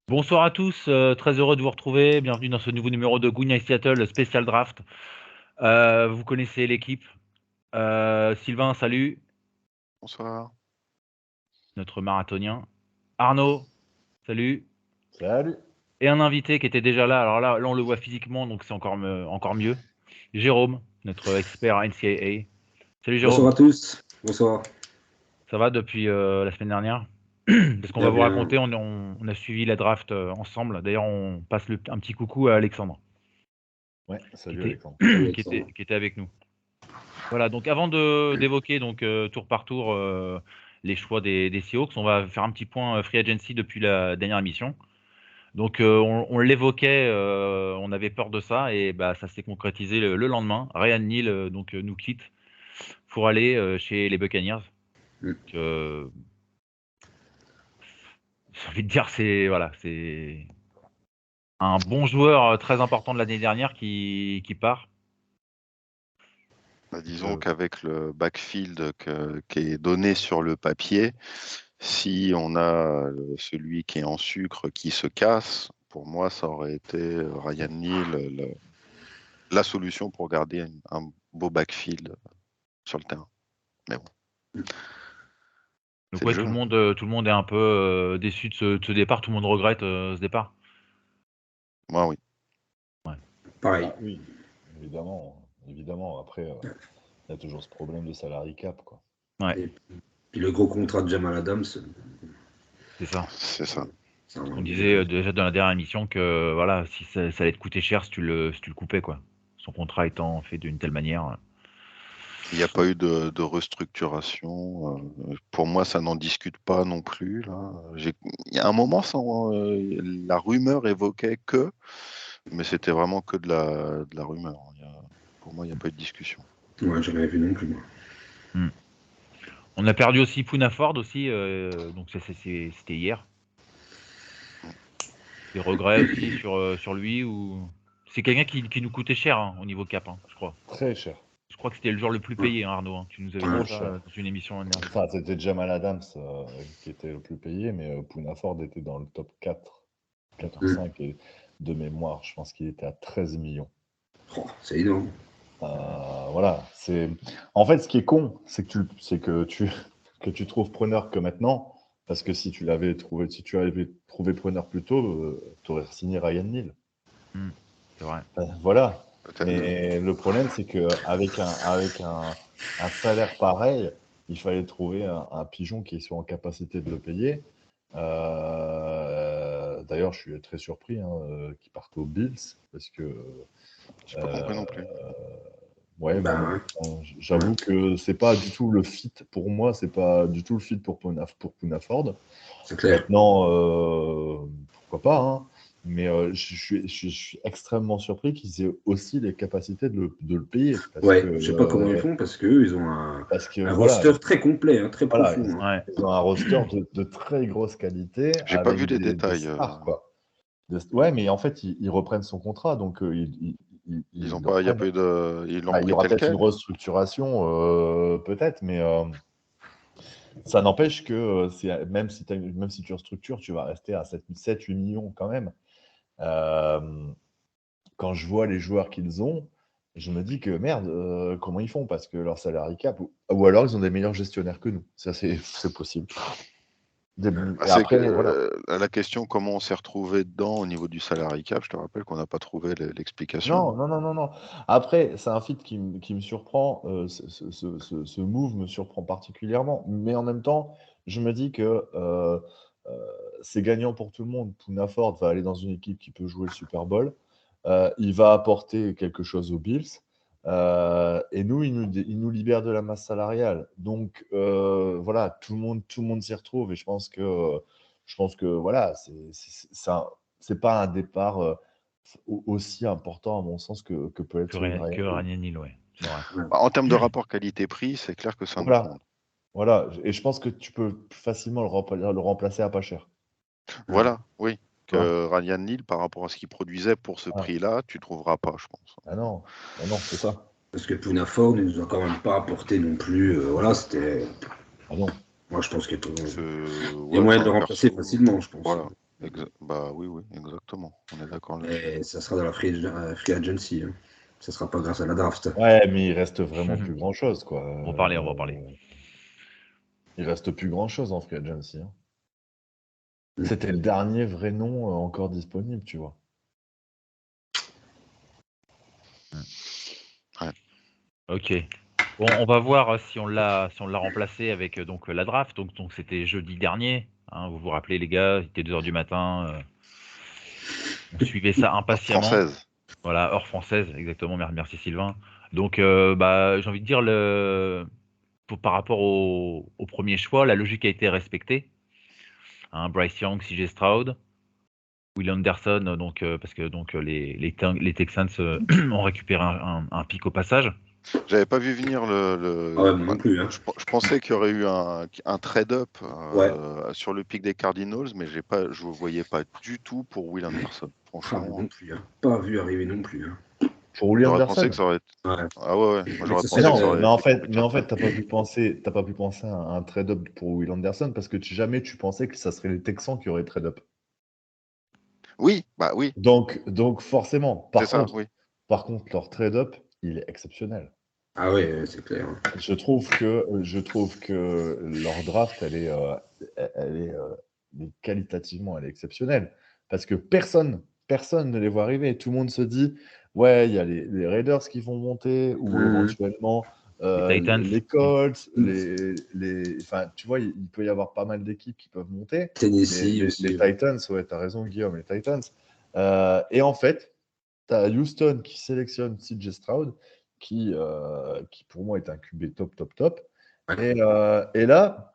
Bonsoir à tous, très heureux de vous retrouver. Bienvenue dans ce nouveau numéro de Good Night Seattle spécial draft. Vous connaissez l'équipe. Sylvain, salut, Bonsoir. notre marathonien. Arnaud, salut. Salut. Et un invité qui était déjà là. Alors là on le voit physiquement, donc c'est encore mieux. Jérôme, notre expert NCAA. Salut Bonsoir Jérôme. à tous. Bonsoir. Ça va depuis la semaine dernière? Parce qu'on va vous Bien. raconter, on a suivi la draft ensemble. D'ailleurs, on passe un petit coucou à Alexandre, Ouais, salut qui Alexandre. Salut, qui Alexandre. qui était avec nous. Voilà, donc avant d'évoquer tour par tour les choix des Seahawks, on va faire un petit point free agency depuis la dernière émission. Donc on l'évoquait, on avait peur de ça et bah ça s'est concrétisé le lendemain. Ryan Neal nous quitte pour aller chez les Buccaneers. Donc, j'ai envie de dire c'est un bon joueur très important de l'année dernière qui part. Disons qu'avec le backfield qui est donné sur le papier, si on a celui qui est en sucre qui se casse, pour moi, ça aurait été Ryan Neal la solution pour garder un beau backfield sur le terrain. Mais bon. Donc C'est ouais, le jeu. tout le monde est un peu déçu de ce départ. Tout le monde regrette ce départ. Moi, oui. Pareil. Ah, oui, évidemment. Après, il y a toujours ce problème de salary cap, quoi. Ouais, Et puis le gros contrat de Jamal Adams. c'est ça. C'est ça. On disait déjà dans la dernière émission que voilà, si ça allait te coûter cher si tu le coupais, quoi. Son contrat étant fait d'une telle manière. Il n'y a pas eu de restructuration. Pour moi, ça n'en discute pas non plus. Là. Il y a un moment, la rumeur évoquait que, mais c'était vraiment que de la rumeur. Pour moi, il n'y a pas eu de discussion. Ouais, j'en avais vu non plus, moi. On a perdu aussi Poona Ford aussi, donc c'était hier. Des regrets aussi sur lui ou c'est quelqu'un qui nous coûtait cher hein, au niveau cap, hein, je crois. Très cher. Je crois que c'était le joueur le plus payé, hein, Arnaud. Hein. Tu nous avais Trop dit ça cher. dans une émission l'année dernière. Enfin, c'était Jamal Adams qui était le plus payé, mais Poona Ford était dans le top 4 ou 5, et de mémoire, je pense qu'il était à 13 millions. Oh, c'est énorme. Voilà. En fait, ce qui est con, c'est que tu trouves preneur que maintenant, parce que si tu avais trouvé preneur plus tôt, tu aurais signé Ryan Neal. C'est vrai. Voilà. Peut-être. Mais le problème, c'est qu'avec un salaire pareil, il fallait trouver un pigeon qui soit en capacité de le payer. D'ailleurs, je suis très surpris qu'il parte aux Bills, parce que J'ai pas compris non plus. ouais, Bah, j'avoue que c'est pas du tout le fit pour moi, c'est pas du tout le fit pour Poona Ford. c'est clair. Maintenant, pourquoi pas, hein, mais je suis extrêmement surpris qu'ils aient aussi les capacités de le payer. Parce Ouais, que, je sais pas comment ils font parce qu'eux, ils ont un voilà, roster très complet, hein, très voilà, profond. Hein. Ouais. ils ont un roster de très grosse qualité. J'ai pas avec vu les des détails. stars, quoi. Ouais, mais en fait, ils reprennent son contrat, donc Il le n'y a reprennent. pas eu de. Ils l'ont Il y pris aura tel peut-être une quel. restructuration, peut-être, mais ça n'empêche que même si tu restructures, tu vas rester à 7-8 millions quand même. Quand je vois les joueurs qu'ils ont, je me dis que merde, comment ils font? Parce que leur salary cap, ou alors ils ont des meilleurs gestionnaires que nous. Ça, c'est possible. Et après, voilà. La question comment on s'est retrouvé dedans au niveau du salary cap, je te rappelle qu'on n'a pas trouvé l'explication. Non. Après, c'est un fit qui me surprend. Ce move me surprend particulièrement. Mais en même temps, je me dis que c'est gagnant pour tout le monde. Poona Ford va aller dans une équipe qui peut jouer le Super Bowl. Il va apporter quelque chose aux Bills. Et nous, il nous libère de la masse salariale. Donc, voilà, tout le monde s'y retrouve. Et je pense que voilà, c'est pas un départ aussi important, à mon sens, que peut être celui de Ryan Que Neal. Ryan Neal, ouais. C'est vrai. En termes de rapport qualité-prix, c'est clair que c'est un autre monde. Voilà. Et je pense que tu peux facilement le remplacer à pas cher. Voilà, oui. Que Ryan Neal, par rapport à ce qu'il produisait pour ce prix-là, tu trouveras pas, je pense. Ah non, c'est ça. Parce que Poona Ford ne nous a quand même pas apporté non plus. Voilà, c'était. Ah non. Moi, je pense qu'il y a moyen de le remplacer facilement, je pense. Voilà. Bah oui, exactement. On est d'accord là-dessus. Et ça sera dans la free agency. Hein. Ça sera pas grâce à la draft. Ouais, mais il reste vraiment plus grand-chose, quoi. On va en parler. Il reste plus grand-chose en free agency. Hein. C'était le dernier vrai nom encore disponible, tu vois. Ouais. Ok. Bon, on va voir si on l'a remplacé avec donc la draft. Donc c'était jeudi dernier. Hein, vous vous rappelez les gars, il était 2h du matin. On suivait ça impatiemment. Française. Voilà, heure française, exactement. Merci Sylvain. Donc j'ai envie de dire par rapport au premier choix, la logique a été respectée. Hein, Bryce Young, CJ Stroud, Will Anderson, donc parce que les Texans ont récupéré un pic au passage. J'avais pas vu venir Ah ouais, moi non plus. Hein. Je pensais qu'il y aurait eu un trade-up Ouais. sur le pic des Cardinals, mais je ne voyais pas du tout pour Will Anderson. Ah, Franchement, non plus. Hein. Pas vu arriver non plus. Hein. Pour Will j'aurais Anderson. pensé que ça aurait été. Ouais. Ah ouais. Moi, j'aurais ça, pensé c'est que ça Non, aurait mais en été fait, Richardson. t'as pas pu penser à un trade-up pour Will Anderson parce que jamais tu pensais que ça serait les Texans qui auraient trade-up. Oui, bah oui, Donc forcément, c'est ça, oui. par contre, leur trade-up, il est exceptionnel. Ah ouais, c'est clair. Hein. Je trouve que leur draft, elle est qualitativement, elle est exceptionnelle. Parce que personne ne les voit arriver. Tout le monde se dit, ouais, il y a les Raiders qui vont monter, ou éventuellement Les Titans. les Colts, enfin, tu vois, il peut y avoir pas mal d'équipes qui peuvent monter. Tennessee aussi. Les Titans, ouais, tu as raison, Guillaume, les Titans. Et en fait, tu as Houston qui sélectionne CJ Stroud, qui pour moi est un QB top. Ouais. Et là,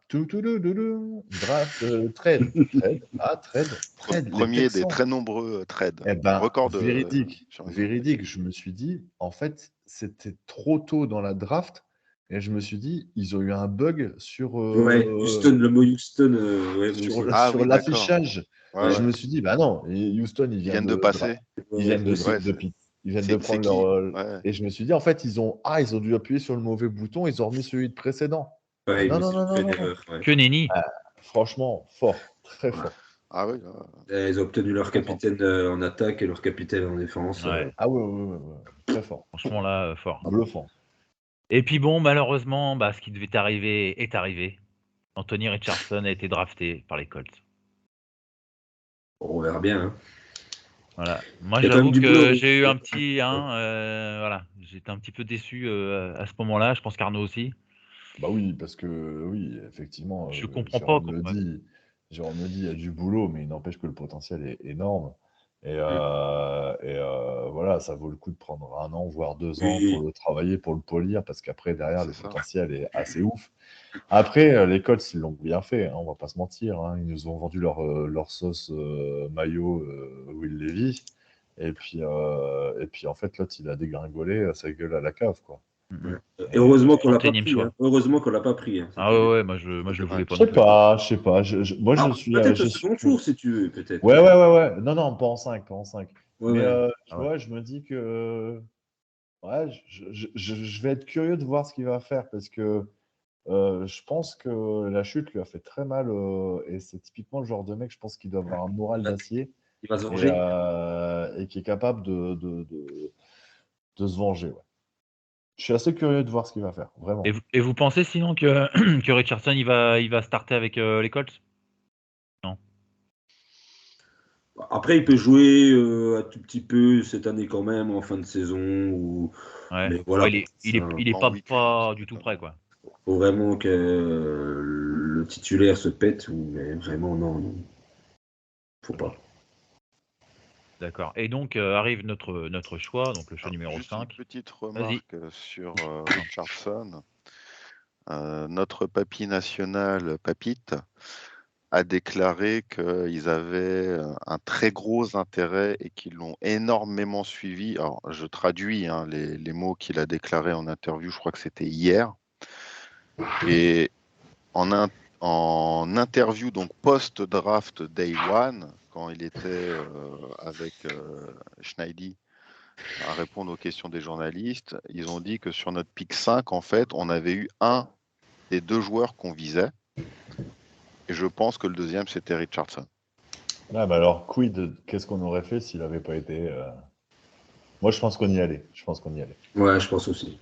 draft, trade. Les Premier des Texans. très nombreux trades. Eh ben, Record véridique. sur une journée. Je me suis dit, en fait, c'était trop tôt dans la draft. Et je me suis dit, ils ont eu un bug sur, Ouais, Houston, le mot Houston, ouais, moi aussi. Ah sur oui, d'accord. l'affichage. Ouais, Et je me suis dit, bah non, et Houston, Ils viennent de passer. ils viennent de, Ouais, ils viennent de c'est prendre qui leur. Ouais. Et je me suis dit, en fait, ils ont dû appuyer sur le mauvais bouton, ils ont remis celui de précédent. Ouais, Non, ils non, ont non, fait non, une non. erreur. Ouais. Que nenni. Franchement, fort, très Ouais. fort. Ah oui, Et ils ont obtenu leur Très fort. capitaine en attaque et leur capitaine en défense. Ouais. Ah ouais, très fort. Franchement là, fort. Bluffant. Et puis bon, malheureusement, ce qui devait arriver est arrivé. Anthony Richardson a été drafté par les Colts. On verra bien. Hein. Voilà. Moi, Il y a quand même j'avoue du que boulot. j'ai eu un petit, voilà, j'étais un petit peu déçu à ce moment-là. Je pense qu'Arnaud aussi. Bah oui, parce que oui, effectivement, Je comprends pas. Ouais. Jérôme me dit, il y a du boulot, mais il n'empêche que le potentiel est énorme. Et voilà, ça vaut le coup de prendre 1 an, voire 2 ans pour Oui. le travailler, pour le polir, parce qu'après, derrière, le c'est ça. potentiel est assez ouf. Après, les Colts, ils l'ont bien fait, hein, on va pas se mentir. Hein, ils nous ont vendu leur sauce maillot Will Levis. Et puis en fait, l'autre, il a dégringolé sa gueule à la cave, quoi. Mhm. Et heureusement qu'on l'a pas 31e pris. choix. Hein. Heureusement qu'on l'a pas pris. Hein. Ah ouais, moi je le voulais pas Je non sais plus. pas, moi, Ah, je suis. peut-être je le suis second tour, si tu veux, peut-être. Ouais. Non, pas en 5, pas en 5. Ouais, Mais ouais. tu Ah ouais. vois, je me dis que ouais, je vais être curieux de voir ce qu'il va faire parce que je pense que la chute lui a fait très mal et c'est typiquement le genre de mec, je pense qu'il doit avoir un moral d'acier Il va se venger. et qui est capable de se venger. Ouais. Je suis assez curieux de voir ce qu'il va faire, vraiment. Et vous pensez sinon que, que Richardson il va starter avec les Colts? Non. Après, il peut jouer un tout petit peu cette année quand même, en fin de saison. Ou... Ouais. Mais voilà. Il est En week 1, pas du c'est tout pas prêt, mal. quoi. Faut vraiment que le titulaire se pète. Mais vraiment, non. Faut pas. D'accord. Et donc arrive notre choix, donc le choix Alors, numéro juste une 5. petite Vas-y. remarque sur Richardson. Notre papy national, Papite, a déclaré qu'ils avaient un très gros intérêt et qu'ils l'ont énormément suivi. Alors, je traduis les mots qu'il a déclarés en interview, je crois que c'était hier. Et en interview, donc post-draft Day One, quand il était avec Schneidi à répondre aux questions des journalistes, ils ont dit que sur notre pick 5, en fait, on avait eu un des 2 joueurs qu'on visait. Et je pense que le deuxième, c'était Richardson. Ah, bah alors, qu'est-ce qu'on aurait fait s'il n'avait pas été. Moi, je pense qu'on y allait. Je pense qu'on y allait. Ouais, je pense aussi.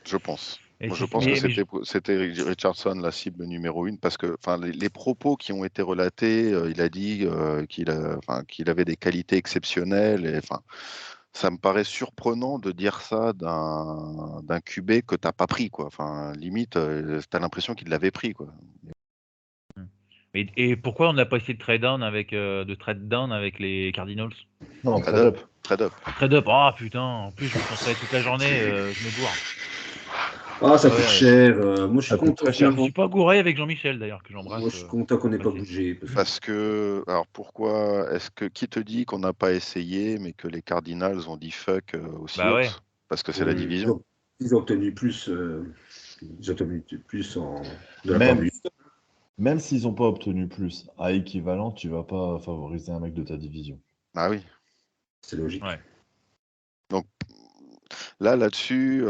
Je pense. Et Moi, c'est- je pense que c'était Richardson la cible numéro 1 parce que les propos qui ont été relatés, il a dit qu'il avait des qualités exceptionnelles. Et, ça me paraît surprenant de dire ça d'un QB que tu n'as pas pris. Quoi. Limite, tu as l'impression qu'il l'avait pris. Quoi. Et pourquoi on n'a pas essayé de trade down avec les Cardinals? Non, Trade trade up. up. Trade up. Trade up, ah putain, en plus je me concentrais toute la journée, je me gourre. Ah, ça Ah coûte ouais, cher. Moi, je suis Ça coûte content très cher. je finalement. suis pas gouré avec Jean-Michel d'ailleurs, que j'embrasse. Moi, je suis content qu'on n'ait pas passé. bougé. Parce que, alors pourquoi, qui te dit qu'on n'a pas essayé, mais que les Cardinals ont dit fuck aux Bah ouais. Seahawks? Parce que c'est la Ils division. ont, ils ont obtenu plus, de la part Même, du. même s'ils n'ont pas obtenu plus, à équivalent, tu vas pas favoriser un mec de ta division. Ah oui. C'est logique. Ouais. Donc là-dessus,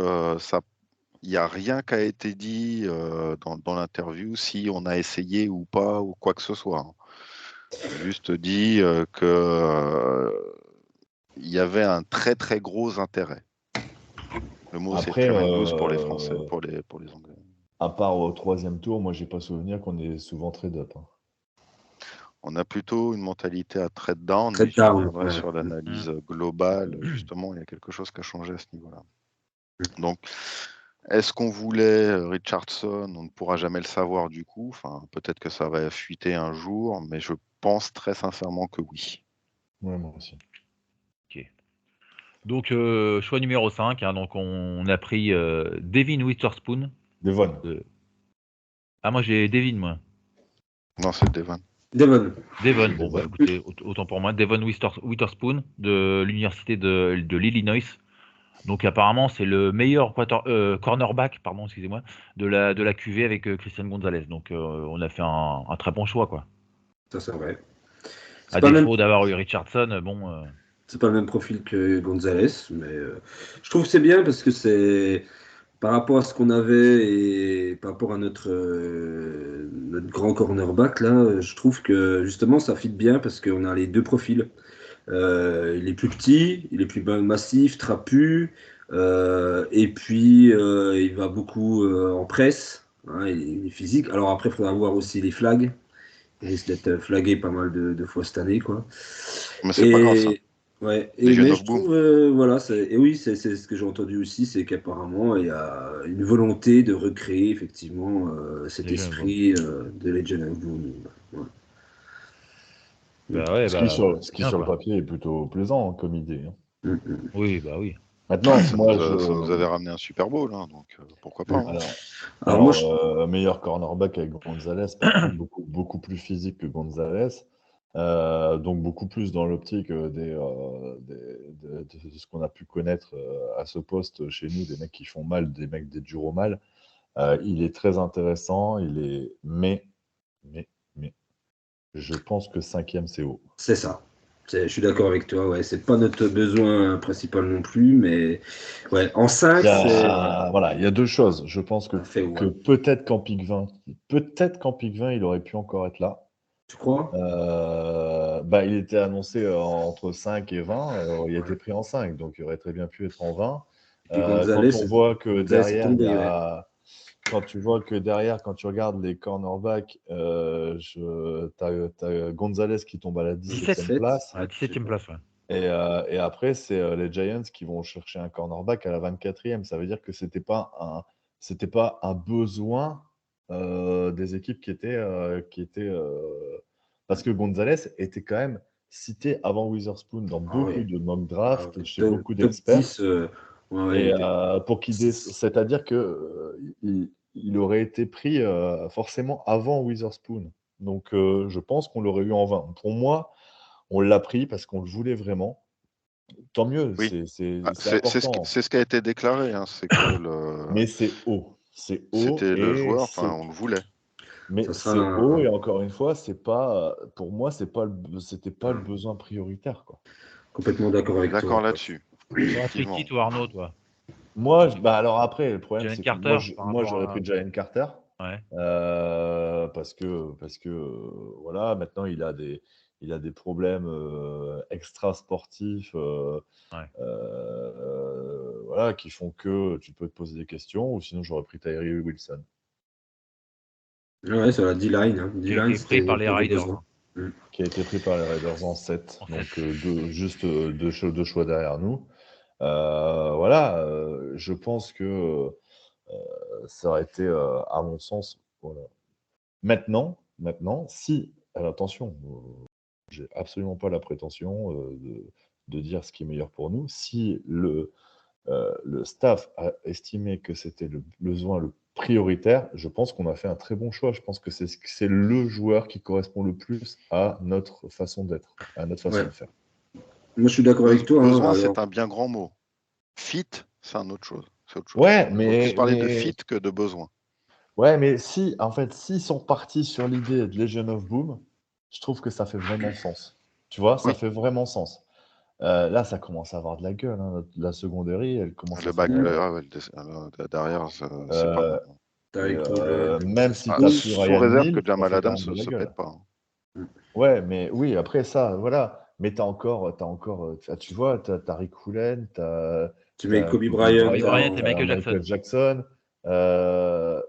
il n'y a rien qui a été dit dans l'interview si on a essayé ou pas ou quoi que ce soit. Hein. Juste dit que il y avait un très très gros intérêt. Le mot c'est Après, tremendous pour les Français, pour les Anglais. à part au 3e tour, moi, j'ai pas souvenir qu'on ait souvent trade up. Hein. On a plutôt une mentalité à trade down, Trade mais j'y down, reviendrai ouais. sur l'analyse globale. Justement, il y a quelque chose qui a changé à ce niveau-là. Donc, est-ce qu'on voulait Richardson? On ne pourra jamais le savoir du coup. Peut-être que ça va fuiter un jour, mais je pense très sincèrement que oui. Ouais, moi aussi. Ok. Donc choix numéro 5, hein, donc on a pris Devin Witherspoon. Devon. Ah moi j'ai Devin moi. Non, c'est Devon. Devon. Devon, bon bah écoutez, autant pour moi, Devon Witherspoon de l'université de l'Illinois. Donc apparemment c'est le meilleur cornerback, pardon, excusez-moi, de la QV avec Christian Gonzalez. Donc on a fait un très bon choix quoi. Ça, c'est vrai. À défaut d'avoir eu Richardson, bon. C'est pas le même profil que Gonzalez, mais je trouve que c'est bien parce que c'est par rapport à ce qu'on avait et par rapport à notre grand cornerback là, je trouve que justement ça fit bien parce qu'on a les deux profils. Il est plus petit, il est plus massif, trapu, et puis il va beaucoup en presse, hein, il est physique. Alors après, il faudra voir aussi les flags. Il risque d'être flagué pas mal de fois cette année, quoi. Mais c'est pas grave ça. Ouais, Legion mais of je Boom. trouve, voilà, et oui, c'est ce que j'ai entendu aussi, c'est qu'apparemment il y a une volonté de recréer effectivement cet Legion of Boom. esprit de Legion of Boom. Ouais. Bah ouais, Ce qui, sur, c'est ce qui bien sur le quoi. papier est plutôt plaisant comme idée. Hein. Oui, bah oui. Maintenant, Ça moi, nous avait ramené un Super Bowl, hein, donc pourquoi pas. Hein. Alors moi, meilleur cornerback avec Gonzalez, par contre, beaucoup plus physique que Gonzalez. Donc beaucoup plus dans l'optique de ce qu'on a pu connaître à ce poste chez nous, des mecs qui font mal, des mecs des durs au mal. Il est très intéressant, mais je pense que 5e c'est haut. c'est ça. Je suis d'accord avec toi, ouais. C'est pas notre besoin principal non plus, mais ouais, en 5, Voilà, il y a deux choses. Je pense que ouais. peut-être qu'en pick 20, il aurait pu encore être là. Tu crois? Il était annoncé entre 5 et 20. Il a été pris en 5, donc il aurait très bien pu être en 20. Puis Gonzalez, Quand on voit que Gonzalez est derrière, tombé, ouais. quand tu vois que derrière, quand tu regardes les cornerbacks, t'as Gonzalez qui tombe à la 17e place. À la 17e place, ouais. Et après, c'est les Giants qui vont chercher un cornerback à la 24e. Ça veut dire que c'était pas un besoin des équipes qui étaient parce que Gonzalez était quand même cité avant Witherspoon dans beaucoup de mock drafts chez beaucoup d'experts. 10, et c'est-à-dire que il aurait été pris forcément avant Witherspoon. Donc je pense qu'on l'aurait eu en 20. Pour moi, on l'a pris parce qu'on le voulait vraiment. Tant mieux, Oui. c'est important. C'est ce qui a été déclaré. Hein, Mais c'est haut. C'est haut. C'était le joueur, on le voulait. Mais c'est haut et encore une fois, pour moi, c'était pas le besoin prioritaire. Quoi. Complètement d'accord avec toi. D'accord là-dessus. T'aurais pris qui, toi, Arnaud, toi? Moi, alors après, le problème, Jalen c'est Carter, que moi, j'aurais pris Jalen Carter. Ouais. Parce que voilà, maintenant il a des problèmes extra-sportifs Ouais. voilà, qui font que tu peux te poser des questions, ou sinon j'aurais pris Tyree Wilson. Ouais, sur la D-line. Hein. Qui a D-line, été pris par les c'était Riders. besoin. Qui a été pris par les Raiders en 7, En donc sept. juste deux choix derrière nous. Voilà, je pense que ça aurait été, à mon sens, voilà. Maintenant, si, attention, j'ai absolument pas la prétention de dire ce qui est meilleur pour nous. Si le staff a estimé que c'était le besoin le prioritaire, je pense qu'on a fait un très bon choix. Je pense que c'est le joueur qui correspond le plus à notre façon d'être, à notre façon Ouais. de faire. Moi, je suis d'accord avec toi. Besoin, Hein, c'est alors. un bien grand mot. Fit, c'est une autre chose. Ouais, On peut plus parler de mais fit que de besoin. ouais, mais si, en fait, s'ils sont partis sur l'idée de Legion of Boom, je trouve que ça fait vraiment sens. Tu vois, ça Oui. fait vraiment sens. Là, ça commence à avoir de la gueule, hein. La secondaire, elle commence Le à bac, faire. derrière, c'est pas bon. Tyreek Et, Hill, même si Ah, tu as plus sous Ryan réserve que Neal, ça Jamal fait quand Adams même de la se gueule. pète pas. Hein. Ouais, mais oui, après ça, voilà. Mais tu encore, tu vois, t'as Rick Woolen, tu mets Kobe Kobe Bryant. Kobe Bryant et t'as Michael Michael Jackson. Jackson. Euh,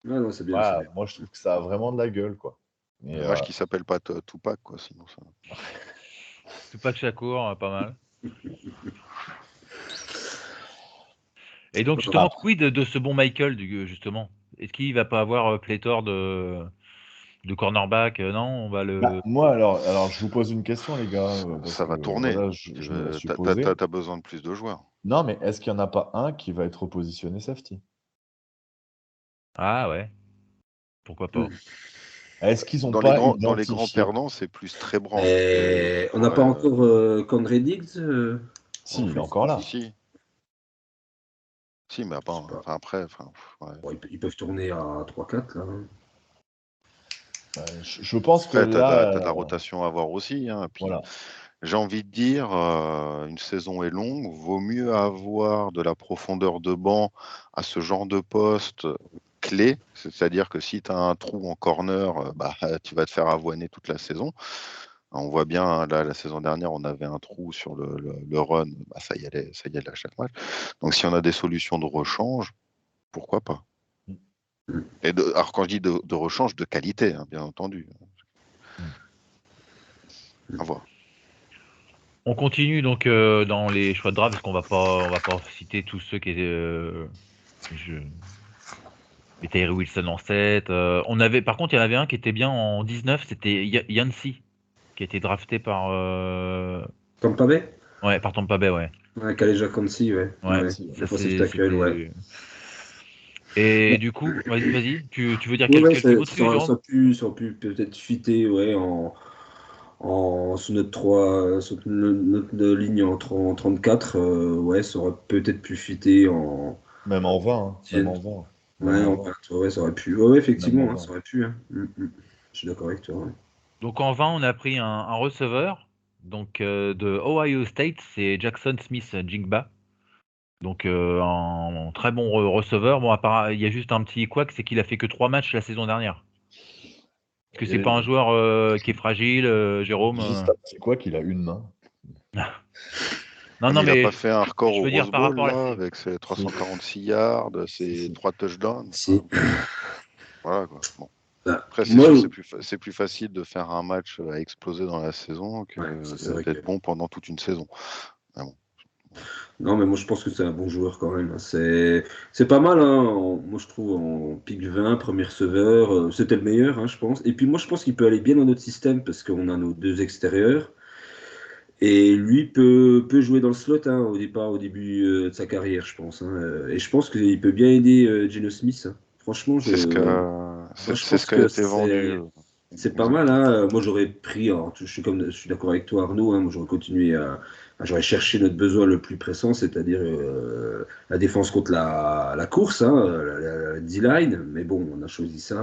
Ah non, c'est bien. voilà, C'est bien. moi, je trouve que ça a vraiment de la gueule, quoi. Et, Dommage qu'il s'appelle pas Tupac, quoi. Sinon, ça... Tupac Shakur, pas mal. Et donc, justement, quid de ce bon Michael, justement? Est-ce qu'il va pas avoir pléthore de cornerback? Non, on va le. bah, moi, alors, je vous pose une question, les gars, parce ça va que tourner. voilà, je me la suis posée. T'as besoin de plus de joueurs. Non, mais est-ce qu'il n'y en a pas un qui va être repositionné safety? Ah ouais. Pourquoi pas? Est-ce qu'ils n'ont Dans pas les grands identifié? perdants, c'est plus très branche qui On n'a pas pourrait. encore Conrad Diggs Si, il est free encore là. Si, mais Je sais pas. après. Ouais. Bon, ils peuvent tourner à 3-4 là. Je pense que Après, tu as de là, la rotation à avoir aussi. Hein. Puis, voilà. j'ai envie de dire, une saison est longue, vaut mieux avoir de la profondeur de banc à ce genre de poste clé, c'est-à-dire que si tu as un trou en corner, tu vas te faire avoiner toute la saison. On voit bien, hein, là, la saison dernière, on avait un trou sur le run, ça y allait à chaque match. Donc si on a des solutions de rechange, pourquoi pas? Et alors quand je dis de rechange, de qualité, hein, bien entendu. À voir. On continue donc dans les choix de draft parce qu'on va pas citer tous ceux qui étaient. Mais Tyree Wilson en 7. On avait, par contre, il y en avait un qui était bien en 19, c'était Yancy, qui a été drafté par. Tampa Bay Ouais, par Tampa Bay, ouais. Ouais, Kaleja Kansi, ouais. Ouais, Si, ça Offensive tackle, ouais. Et du coup, vas-y, tu veux dire Ouais, quelques mots dessus, ça Jérôme? aurait pu peut-être fitter ouais, sous notre 3, sous notre ligne en 34. Ouais, ça aurait peut-être pu fitter en. Même en 20, hein, même en 20. Même Ouais, en en 20. 20, ouais, ça aurait pu. Ouais, Même en effectivement, hein, 20. ça aurait pu. Hein. Je suis d'accord avec toi. Ouais. Donc en 20, on a pris un receveur donc, de Ohio State, c'est Jackson Smith-Njigba. Donc un très bon receveur. Bon, il y a juste un petit couac, c'est qu'il a fait que 3 matchs la saison dernière. Est-ce que c'est pas un joueur qui est fragile, Jérôme? Juste un petit quoi qu'il a une main. Non, Mais il n'a mais pas fait un record je au veux dire Rose par Bowl, rapport à là, la. avec ses 346 yards, ses 3 touchdowns. Si. Voilà, quoi. Bon. Ah, Après, c'est moi, sûr, c'est plus facile de faire un match à exploser dans la saison que ouais, ça, c'est vrai d'être que. bon pendant toute une saison. Ah bon. Non, mais moi je pense que c'est un bon joueur quand même. C'est pas mal, hein. Moi je trouve en pick 20, premier receveur, c'était le meilleur, hein, je pense. Et puis moi je pense qu'il peut aller bien dans notre système parce qu'on a nos deux extérieurs. Et lui peut jouer dans le slot hein, au début de sa carrière, je pense. Hein. Et je pense qu'il peut bien aider Geno Smith. Hein. Franchement, C'est ce je c'est ce pense qui a que été vendu. c'est pas mal, hein. Moi, j'aurais pris, alors, je suis d'accord avec toi, Arnaud, hein. Moi, j'aurais continué j'aurais cherché notre besoin le plus pressant, c'est-à-dire la défense contre la course, hein, la D-line. Mais bon, on a choisi ça.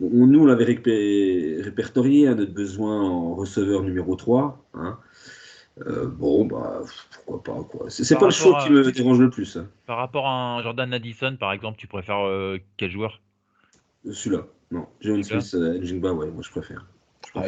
Nous, on l'avait répertorié, hein, notre besoin en receveur numéro 3. Hein. Bon, bah, pourquoi pas, quoi. C'est Par pas le choix rapport qui à, me dérange le plus. Hein. par rapport à un Jordan Addison, par exemple, tu préfères quel joueur? Celui-là, non. Jalen Celui-là Smith, Njigba, ouais, moi je préfère.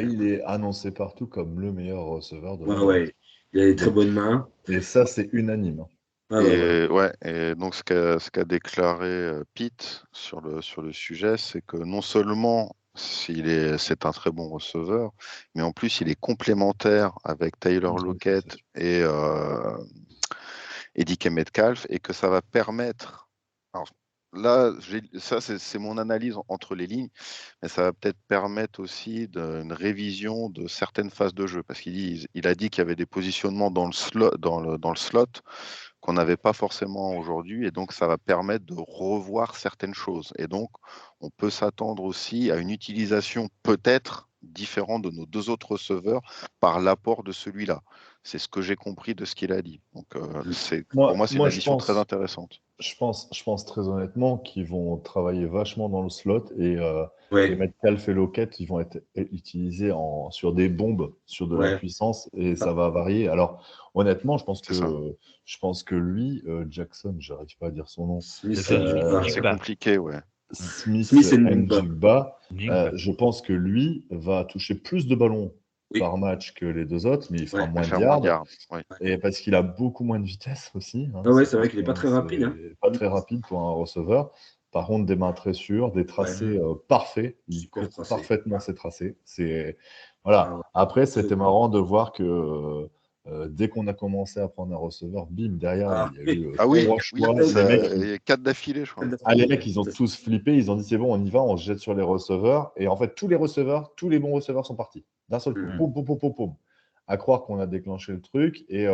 Il est annoncé partout comme le meilleur receveur de la Ouais, draft. ouais. Il a des très Donc, bonnes mains. et ça, c'est unanime. Ah, ouais, ouais. Et donc ce qu'a déclaré Pete sur le sujet, c'est que non seulement c'est un très bon receveur, mais en plus il est complémentaire avec Tyler Lockett et DK Metcalf, et que ça va permettre. Alors, là, ça c'est mon analyse entre les lignes, mais ça va peut-être permettre aussi une révision de certaines phases de jeu, parce il a dit qu'il y avait des positionnements dans le slot qu'on n'avait pas forcément aujourd'hui, et donc ça va permettre de revoir certaines choses. Et donc, on peut s'attendre aussi à une utilisation peut-être différente de nos deux autres receveurs par l'apport de celui-là. C'est ce que j'ai compris de ce qu'il a dit. Donc, pour moi, c'est une je addition très pense, intéressante. je pense très honnêtement qu'ils vont travailler vachement dans le slot et Ouais, Metcalf et Lockett, ils vont être utilisés sur des bombes, sur de la ouais. puissance et ça va varier. Alors, honnêtement, C'est ça. je pense que lui, Jackson, j'arrive pas à dire son nom, Smith, C'est Njigba. C'est Njigba. compliqué, ouais. Smith et Njigba. Njigba, Njigba. je pense que lui va toucher plus de ballons Oui. par match que les deux autres, mais il fera Ouais. moins de Faire moins de yards. yards. Ouais. Et parce qu'il a beaucoup moins de vitesse aussi. Hein, Ah ouais, c'est vrai qu'il n'est pas très rapide. Hein. pas très rapide pour un receveur. Par contre, des mains très sûres, des tracés parfaits. Il Super court tracé. parfaitement ses tracés. Voilà. Ah ouais. Après, c'était marrant de voir que dès qu'on a commencé à prendre un receveur, bim, derrière, Ah, il y a eu Ah oui, 3 oui, choix. Les mecs, 4 d'affilée, je crois. les mecs, ils ont tous flippé. Ils ont dit c'est bon, on y va, on se jette sur les receveurs. Et en fait, tous les receveurs, tous les bons receveurs sont partis. D'un seul coup. Mhm. Poum, poum, poum, poum, poum. À croire qu'on a déclenché le truc. Et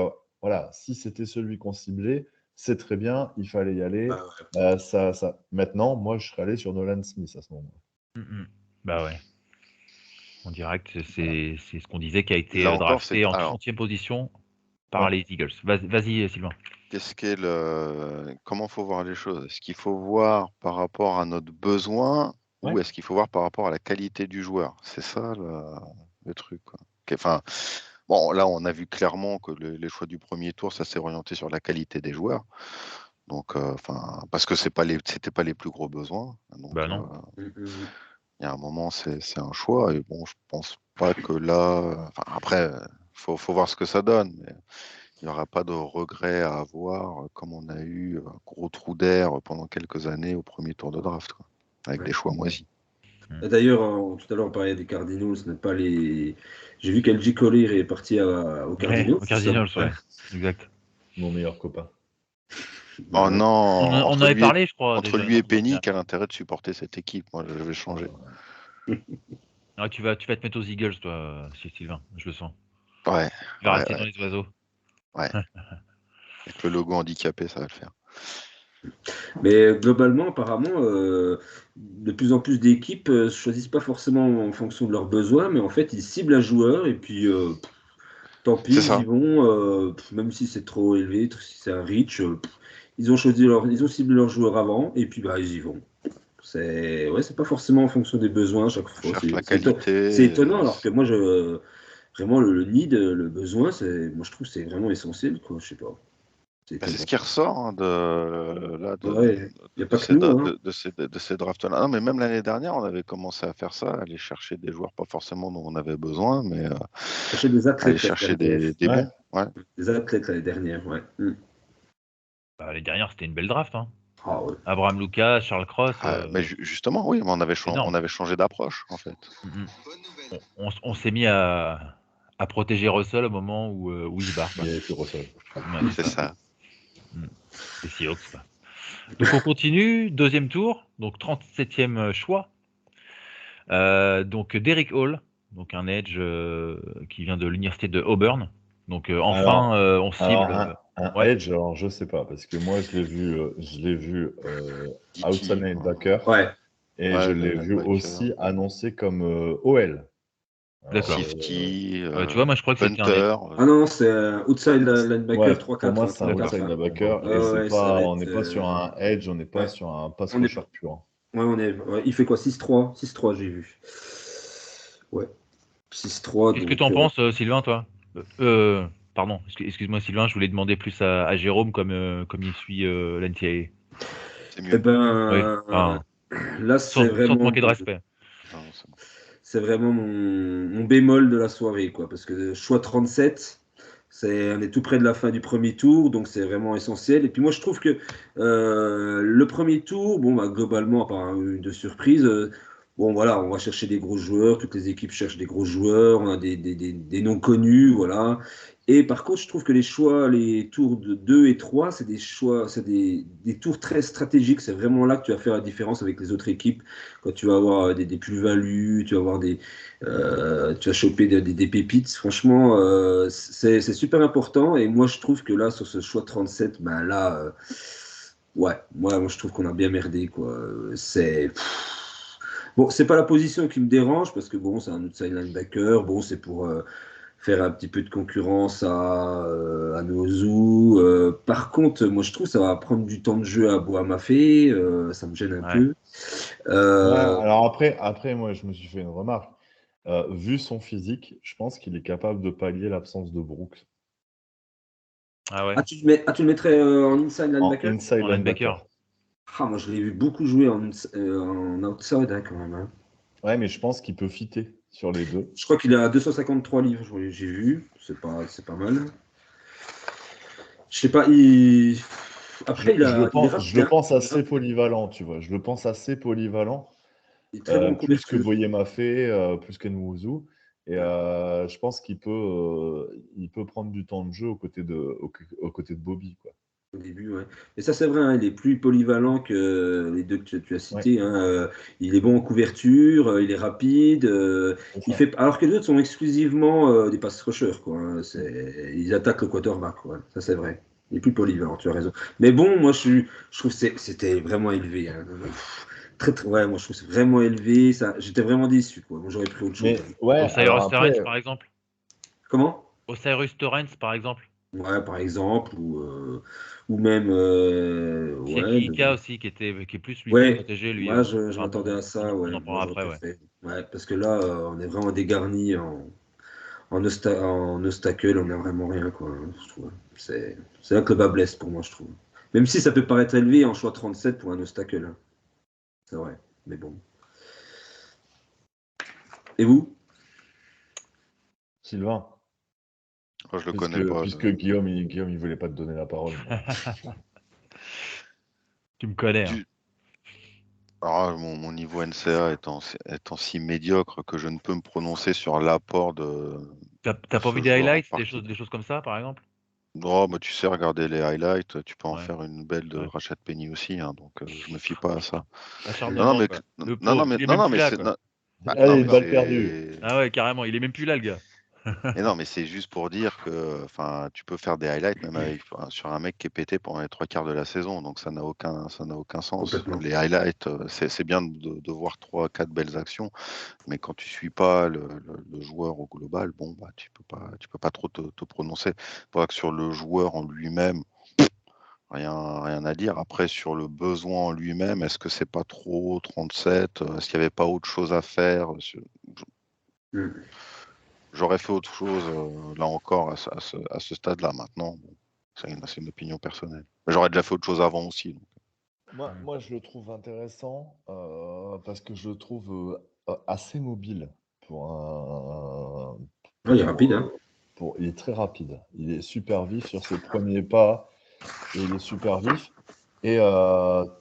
voilà, si c'était celui qu'on ciblait, c'est très bien, il fallait y aller. Ah ouais. Maintenant, moi, je serais allé sur Nolan Smith à ce moment-là. Bah ouais. En direct, c'est ce qu'on disait qui a été Là encore, drafté en alors, 30e position par les Eagles. Vas-y, Sylvain. comment faut voir les choses? Est-ce qu'il faut voir par rapport à notre besoin ou Ouais. est-ce qu'il faut voir par rapport à la qualité du joueur? C'est ça le truc, quoi. Enfin, bon, là, on a vu clairement que les choix du premier tour, ça s'est orienté sur la qualité des joueurs. Donc, parce que c'était pas les plus gros besoins. Donc, Bah non. il y a un moment, c'est un choix. Et bon, je pense pas que là. Après, faut voir ce que ça donne. Mais il n'y aura pas de regret à avoir, comme on a eu un gros trou d'air pendant quelques années au premier tour de draft, quoi, avec des choix moisis. Et d'ailleurs, tout à l'heure, on parlait des Cardinals, ce n'est pas les. J'ai vu qu'LG Collier est parti aux Cardinals. Aux Cardinals, ouais. Exact. Mon meilleur copain. Oh non, On en entre avait lui, parlé, je crois. entre déjà, lui et non Penny, quel intérêt de supporter cette équipe? Moi, je vais changer. Ah, tu vas te mettre aux Eagles, toi, Sylvain. Je le sens. Ouais. Tu vas Ouais, rester ouais. dans les oiseaux. Ouais. Avec le logo handicapé, ça va le faire. Mais globalement, apparemment, de plus en plus d'équipes ne choisissent pas forcément en fonction de leurs besoins, mais en fait, ils ciblent un joueur et puis tant pis, C'est ils ça. y vont, même si c'est trop élevé, si c'est un reach, ils ont ils ont ciblé leur joueur avant et puis bah, ils y vont. C'est pas forcément en fonction des besoins à chaque On fois. cherche la C'est qualité. étonnant, alors que moi, vraiment, le need, le besoin, moi, je trouve que c'est vraiment essentiel, quoi. Je sais pas. C'est ce qui ressort hein, Ouais, il n'y a de pas que nous, hein. ces drafts-là. Non, mais même l'année dernière, on avait commencé à faire ça, aller chercher des joueurs pas forcément dont on avait besoin, mais Chercher des aller athlètes chercher l'année dernière. des Ouais. bons. Ouais. Des athlètes l'année dernière, ouais. Bah, les dernières, c'était une belle draft. Hein. Ah ouais. Abraham Lucas, Charles Cross. Mais justement, oui, mais on énorme. avait changé d'approche, en fait. On s'est mis à protéger Russell au moment où il se barre. Il y avait plus Russell. Ouais, C'est ça. Les Seahawks, quoi. Donc on continue, deuxième tour, donc 37e choix. Donc Derrick Hall, donc un edge qui vient de l'université de Auburn. Donc enfin, on cible. Un ouais. edge, alors je sais pas, parce que moi je l'ai vu outside linebacker Ouais. et Ouais, je le l'ai vu linebacker. aussi annoncé comme OL. Alors, D'accord. Safety, Tu vois, moi je crois que c'était un edge. punter. Ah non, c'est un outside linebacker ouais, 3-4. pour moi c'est un D'accord. outside linebacker et Ouais, ça va on n'est être, pas sur un edge, on n'est pas ouais. sur un pass On est rusher pas- pur. Ouais, il fait quoi? 6-3? 6-3, j'ai vu. Ouais. 6-3, Qu'est-ce que donc. tu en penses, Sylvain, toi Pardon, excuse-moi, Sylvain, je voulais demander plus à Jérôme comme il suit l'NCAA. C'est Eh mieux. ben, Oui. Là, Sans c'est vraiment, te manquer de respect. Non, c'est bon. c'est vraiment mon bémol de la soirée, quoi. Parce que choix 37, on est tout près de la fin du premier tour, donc c'est vraiment essentiel. Et puis moi, je trouve que le premier tour, bon, bah, globalement, à part une de surprise, bon, voilà, on va chercher des gros joueurs, toutes les équipes cherchent des gros joueurs, on a des noms connus, voilà. Et par contre, je trouve que les tours de 2 et 3, c'est des choix, c'est des tours très stratégiques. C'est vraiment là que tu vas faire la différence avec les autres équipes. Quand tu vas avoir des plus-values, tu vas avoir tu vas choper des pépites. Franchement, c'est super important. Et moi, je trouve que là, sur ce choix 37, ben là, ouais, moi, je trouve qu'on a bien merdé, quoi. Bon, c'est pas la position qui me dérange parce que bon, c'est un outside linebacker. Bon, c'est pour faire un petit peu de concurrence à Nozu. Par contre, moi, je trouve que ça va prendre du temps de jeu à Boamafé. Ça me gêne un Ouais. peu. Ouais, alors après, moi, je me suis fait une remarque. Vu son physique, je pense qu'il est capable de pallier l'absence de Brooks Ah ouais. Tu le mettrais en inside en linebacker? inside En linebacker. linebacker. Ah, moi, je l'ai vu beaucoup jouer en outside, hein, quand même, hein. Ouais, mais je pense qu'il peut fitter sur les deux. Je crois qu'il est à 253 livres, j'ai vu. C'est pas mal. Je sais pas, après, il est Je rapide, le hein. pense assez polyvalent, tu vois. Je le pense assez polyvalent. Il est très bon en Plus que couverture. Boyema fait, plus que Nwuzu. Et je pense qu'il peut prendre du temps de jeu aux côtés de Bobby, quoi. Au début, ouais. Et ça, c'est vrai, hein, il est plus polyvalent que les deux que tu as Ouais, cités, hein. Il est bon en couverture, il est rapide. c'est ça. Alors que les autres sont exclusivement des pass rushers, quoi, hein. Ils attaquent le quarterback, quoi. Ça, c'est vrai. Il est plus polyvalent, tu as raison. Mais bon, moi, je trouve que c'était vraiment élevé, hein. Ouais, moi, je trouve que c'est vraiment élevé. J'étais vraiment déçu, quoi. Moi, j'aurais pris autre chose, Mais hein. ouais, alors Osiris après, Torrens, par exemple. Comment? Osiris Torrens, par exemple. Ouais, par exemple, ou même, ouais, Sheki Ika aussi, qui est plus lui ouais, protégé, lui. moi je Enfin m'attendais bon, à ça, ouais, on en moi parlera j'aurais après, ouais. préféré. Ouais, parce que là, on est vraiment dégarni en obstacle, on n'a vraiment rien, quoi, hein, je trouve. C'est là que le bas blesse pour moi, je trouve. Même si ça peut paraître élevé en choix 37 pour un obstacle, hein. C'est vrai, mais bon. Et vous? Sylvain, Moi, je le connais pas. puisque Guillaume, il voulait pas te donner la parole. Tu me connais, hein. Alors, mon niveau NCA étant si médiocre que je ne peux me prononcer sur l'apport de T'as pas ce vu des joueur en highlights, des particulier. choses comme ça, par exemple? Non, bah, tu sais regarder les highlights, tu peux en Ouais, faire une belle de ouais. Rashad Penny aussi, hein, donc je me fie pas à ça. Non, non, Acharnement, mais quoi. Le non, non, pauvre, mais il est non, même non, plus mais là, c'est quoi. non, Allez, mais balle perdue. c'est Ah ouais, carrément, il est même plus là, le gars. et non, mais c'est juste pour dire que, enfin, tu peux faire des highlights même sur un mec qui est pété pendant les 3 quarts de la saison, donc ça n'a aucun sens. Complètement. Les highlights, c'est bien de voir 3, 4 belles actions, mais quand tu suis pas le joueur au global, bon, bah, tu peux pas trop te prononcer. Voilà que sur le joueur en lui-même, rien à dire. Après, sur le besoin en lui-même, est-ce que c'est pas trop 37? Est-ce qu'il n'y avait pas autre chose à faire? Mm. J'aurais fait autre chose, là encore, à ce stade-là. Maintenant, bon, c'est une opinion personnelle. Mais j'aurais déjà fait autre chose avant aussi. Donc. Moi, je le trouve intéressant parce que je le trouve assez mobile pour un. Ouais, il est rapide, hein. Il est très rapide. Il est super vif sur ses premiers pas et il est super vif. Et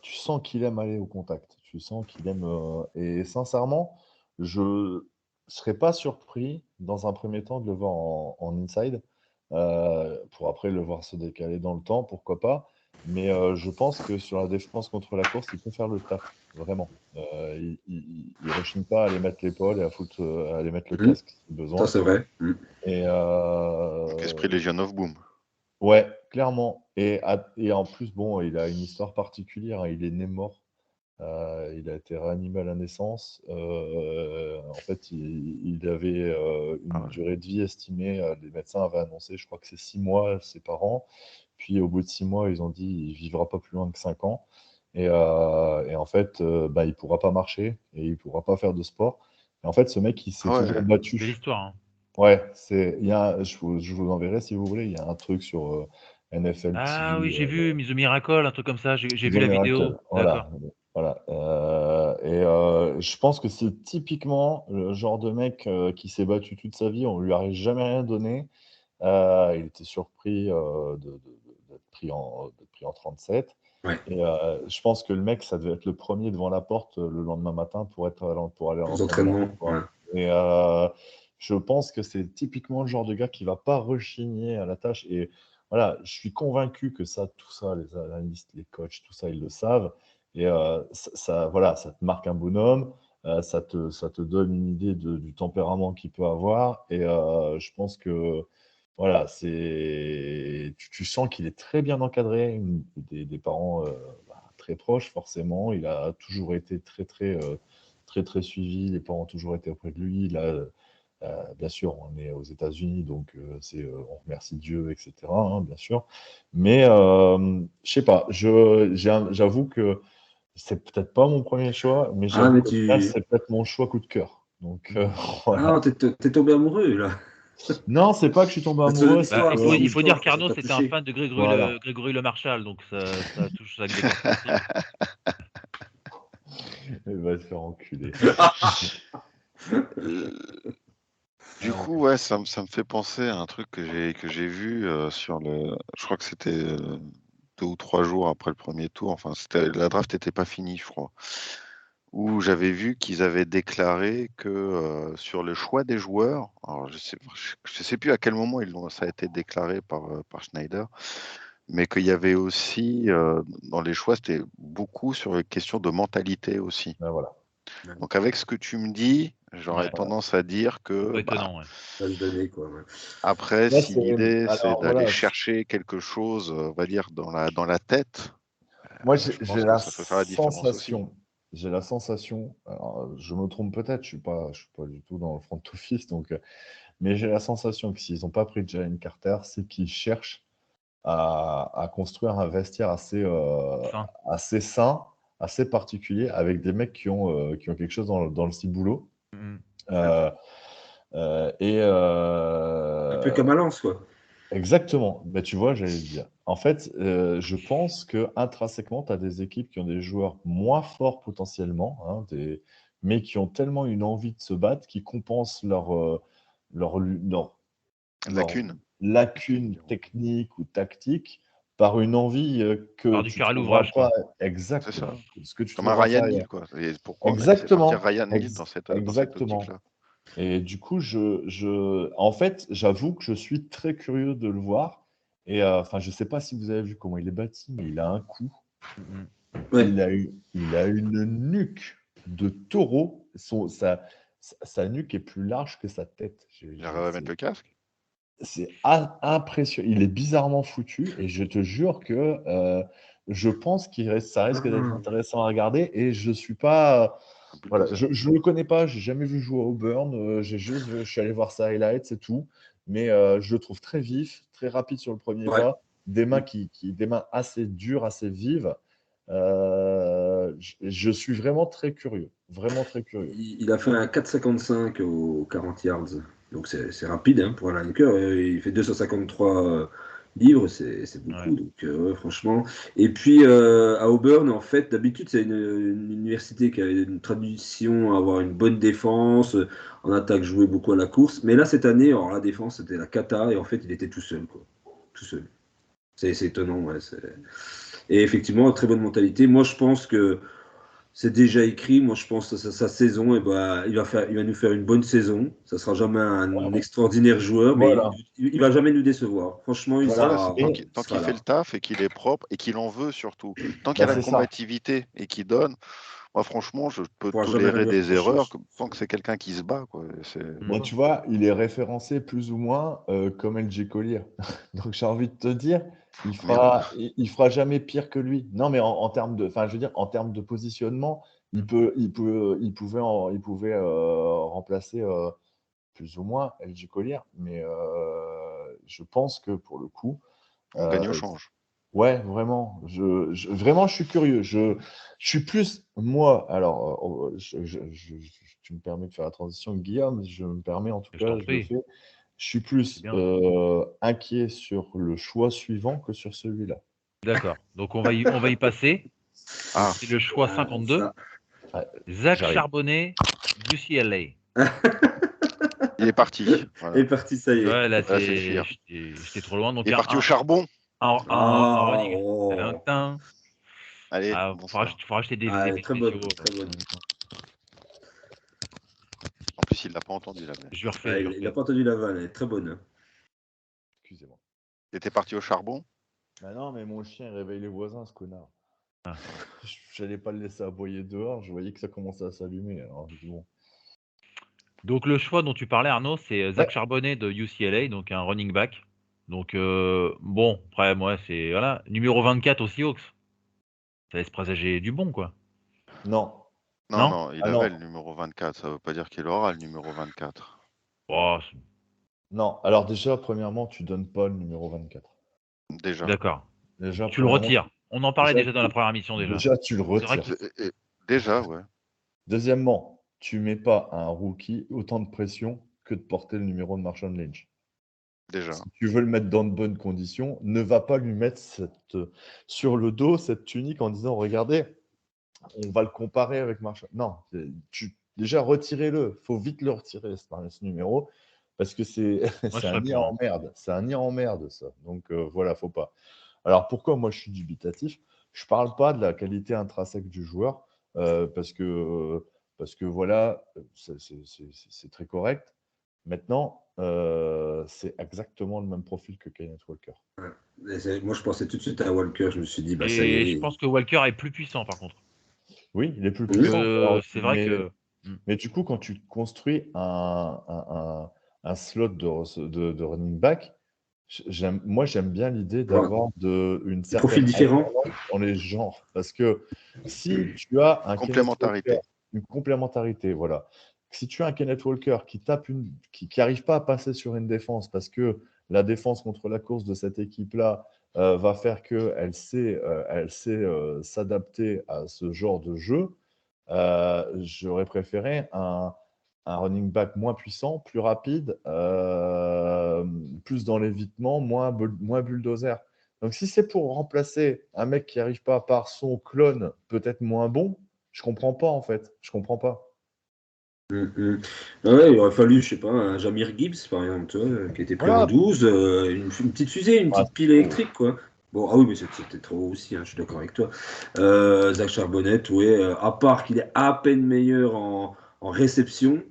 tu sens qu'il aime aller au contact. Tu sens qu'il aime. Et sincèrement, je ne serais pas surpris dans un premier temps de le voir en inside pour après le voir se décaler dans le temps, pourquoi pas. Mais je pense que sur la défense contre la course, il peut faire le taf, vraiment. Il ne rechigne pas à aller mettre l'épaule et à aller mettre le Mm. casque si Ça, besoin. c'est vrai. Mm. Et Donc, esprit Legion of Boom. ouais, clairement. Et en plus, bon, il a une histoire particulière, hein. Il est né mort. Il a été réanimé à la naissance. En fait, il avait une Ah ouais. durée de vie estimée. Les médecins avaient annoncé, je crois que c'est 6 mois, ses parents. Puis au bout de 6 mois, ils ont dit il vivra pas plus loin que 5 ans. Et en fait, bah, il pourra pas marcher et il pourra pas faire de sport. Et en fait, ce mec, il s'est Ah toujours ouais. battu. Belle histoire, hein. Ouais, je vous enverrai si vous voulez. Il y a un truc sur NFL Ah oui, TV, j'ai vu Miss the Miracle, un truc comme ça. J'ai vu The la vidéo. Miracle. D'accord. Voilà. Je pense que c'est typiquement le genre de mec qui s'est battu toute sa vie, on lui a jamais rien donné. Il était surpris d'être pris en 37. Ouais. Et je pense que le mec, ça devait être le premier devant la porte le lendemain matin pour aller à Aux l'entraînement. entraînements. Quoi. Ouais. Et je pense que c'est typiquement le genre de gars qui va pas rechigner à la tâche. Et voilà, je suis convaincu que tout ça, les analystes, les coachs, tout ça, ils le savent. Et voilà, ça te marque un bonhomme. Ça te donne une idée du tempérament qu'il peut avoir. Et je pense que voilà, tu sens qu'il est très bien encadré, des parents très proches, forcément. Il a toujours été très suivi. Les parents ont toujours été auprès de lui. Là, bien sûr, on est aux États-Unis, donc on remercie Dieu, etc., hein, bien sûr. Mais je sais pas, j'avoue que c'est peut-être pas mon premier choix, mais Ah, j'avoue mais qu'au final, c'est peut-être mon choix coup de cœur. Donc voilà. Ah, t'es tombé amoureux, là. Non, c'est pas que je suis tombé C'est une amoureux, c'est histoire, Il c'est faut, une il faut dire histoire, ça qu'Arnaud, t'a c'était un touché. fan de Voilà. Grégory Le Marchal, donc ça touche avec des cordes sensibles. Il va te faire enculer. Euh, Du coup, ouais, ça me fait penser à un truc que j'ai vu sur le. Je crois que c'était 2 ou 3 jours après le premier tour. Enfin, la draft n'était pas finie, je crois. Où j'avais vu qu'ils avaient déclaré que sur le choix des joueurs, alors je sais plus à quel moment ça a été déclaré par Schneider, mais qu'il y avait aussi dans les choix, c'était beaucoup sur les questions de mentalité aussi. Ben voilà. Donc avec ce que tu me dis, j'aurais Ouais. tendance à dire Pas que étonnant, ouais. Ça se donnait, quoi. Ouais. après, Là, si l'idée c'est alors d'aller voilà, chercher quelque chose, on va dire dans la tête, moi je j'ai pense que la ça peut faire la différence aussi. sensation, alors, je me trompe peut-être, je suis pas du tout dans le front office, donc, mais j'ai la sensation que s'ils n'ont pas pris Jalen Carter, c'est qu'ils cherchent à construire un vestiaire Fin. assez sain, assez particulier, avec des mecs qui ont quelque chose dans le ciboulot. Mhm. Euh, et Un peu comme à Lens, quoi. exactement. Mais tu vois, j'allais le dire. En fait, je pense que intrinsèquement, tu as des équipes qui ont des joueurs moins forts potentiellement, hein, mais qui ont tellement une envie de se battre qui compensent leur Lacune. lacune technique ou tactique par une envie que Par du tu cœur à trouveras l'ouvrage, pas quoi. C'est ça. exactement. Ce que tu Comme un trouveras Ryan pas Neal, ailleurs. quoi. Et pourquoi on a laissé partir Exactement. Ryan Neal dans cette Exactement. optique-là? Et du coup, en fait, j'avoue que je suis très curieux de le voir. Et enfin, je ne sais pas si vous avez vu comment il est bâti, mais il a un coup. Mhm. Ouais. Il a une nuque de taureau. Sa nuque est plus large que sa tête. Il arrive à mettre le casque? C'est impressionnant. Il est bizarrement foutu et je te jure que je pense ça risque d'être intéressant à regarder. Et je suis pas. Un Voilà, bulldozer. je ne le connais pas, j'ai jamais vu jouer à Auburn. Je suis allé voir sa highlight, c'est tout. Mais je le trouve très vif, très rapide sur le premier Ouais. pas, des mains assez dures, assez vives. Je suis vraiment très curieux, vraiment très curieux. Il a fait un 4,55 aux 40 yards. Donc c'est rapide, hein, pour un linebacker. Il fait 253 livres, c'est beaucoup. Ouais. Donc ouais, franchement. Et puis à Auburn, en fait, d'habitude, c'est une université qui a une tradition à avoir une bonne défense, en attaque jouer beaucoup à la course. Mais là, cette année, alors, la défense, c'était la cata. Et en fait, il était tout seul, quoi. Tout seul. C'est étonnant, ouais. Et effectivement, très bonne mentalité. Moi, je pense que c'est déjà écrit. Moi, je pense que sa saison, et bah, il va nous faire une bonne saison. Ça sera jamais un extraordinaire joueur, mais Voilà. il va jamais nous décevoir. Franchement, il Voilà. sera, Et Tant il sera qu'il fait là. le taf et qu'il est propre et qu'il en veut surtout. Tant qu'il y bah, a la c'est ça. combativité et qu'il donne, moi franchement, je Il peux pourra jamais rien tolérer lui des reprocher. erreurs tant que c'est quelqu'un qui se bat, quoi. Mais Voilà. tu vois, il est référencé plus ou moins comme LG Collier. Donc j'ai envie de te dire, Merde. il fera jamais pire que lui. Non, mais en termes de, enfin, je veux dire, en termes de positionnement, il pouvait remplacer plus ou moins LG Collier. Mais je pense que pour le coup, On gagne au euh, change. ouais, vraiment, vraiment, je suis curieux. Je suis plus, moi, alors, tu me permets de faire la transition, Guillaume, je me permets, en tout Je cas, t'en je le prie, fais. Je suis c'est plus bien. inquiet sur le choix suivant que sur celui-là. D'accord. Donc on va y passer. Donc Ah, c'est le choix Ah, 52. ça. Zach j'arrive. Charbonnet, UCLA. Il est parti. Il Voilà. est parti, ça y est. Ouais, là, Là, c'est fier. j'étais trop loin. Donc, Il est parti au charbon. un Ah, running. oh. Tintin. Allez, Ah, bonsoir. faut rajouter des Ah, effets très bonne, spéciaux. très bonne. En plus, il l'a pas entendu la blague. Je lui refais. Ah, je lui il n'a refais. pas entendu la vanne, elle est très bonne. Hein. Excusez-moi. Il était parti au charbon. Bah non, mais mon chien réveille les voisins, ce connard. Ah. J'allais pas le laisser aboyer dehors, je voyais que ça commençait à s'allumer. Alors, je dis, bon. Donc, le choix dont tu parlais, Arnaud, c'est Zach Charbonnet de UCLA, donc un running back. Donc, bon, après, moi, c'est. Voilà. Numéro 24 aux Seahawks. Ça laisse présager du bon, quoi. Non. Non, Non non, il Ah avait non. le numéro 24. Ça veut pas dire qu'il aura le numéro 24. Oh, Non. Alors déjà, premièrement, tu donnes pas le numéro 24. Déjà. d'accord. Déjà, Tu le premièrement, retires. On en parlait déjà dans la tu- première émission, déjà. déjà, tu le C'est vrai retires. Déjà, ouais. Deuxièmement, tu mets pas à un rookie autant de pression que de porter le numéro de Marshawn Lynch. Déjà. Si tu veux le mettre dans de bonnes conditions, ne va pas lui mettre sur le dos cette tunique en disant regardez, on va le comparer avec Marshall. Non, déjà retirez-le. Il faut vite le retirer, ce numéro, parce que c'est Moi, je c'est un serais nid pour. en merde. C'est un nid en merde, ça. Donc voilà, faut pas. Alors pourquoi moi je suis dubitatif? Je parle pas de la qualité intrinsèque du joueur, parce que voilà, c'est très correct. Maintenant, c'est exactement le même profil que Kenneth Walker. Moi, je pensais tout de suite à Walker. Je me suis dit, bah ça y Et je est. pense que Walker est plus puissant, par contre. Oui, il est plus Oui. puissant. C'est vrai que. Mais du coup, quand tu construis un slot de running back, moi, j'aime bien l'idée d'avoir une certaine profils différents. alternance dans les genres. Parce que si tu as un Kenneth Complémentarité. Walker, une complémentarité, voilà. Si tu as un Kenneth Walker qui n'arrive pas à passer sur une défense parce que la défense contre la course de cette équipe-là va faire qu'elle sait s'adapter à ce genre de jeu, j'aurais préféré un running back moins puissant, plus rapide, plus dans l'évitement, moins bulldozer. Donc, si c'est pour remplacer un mec qui n'arrive pas par son clone, peut-être moins bon, je comprends pas en fait. Je comprends pas. Ah ouais, il aurait fallu, je sais pas, un Jamir Gibbs, par exemple, tu vois, qui était pris Voilà. en 12, une petite fusée, une Ah, petite pile électrique, quoi. Bon, ah oui, mais c'était trop aussi, hein, je suis d'accord avec toi. Zach Charbonnet, ouais, à part qu'il est à peine meilleur en réception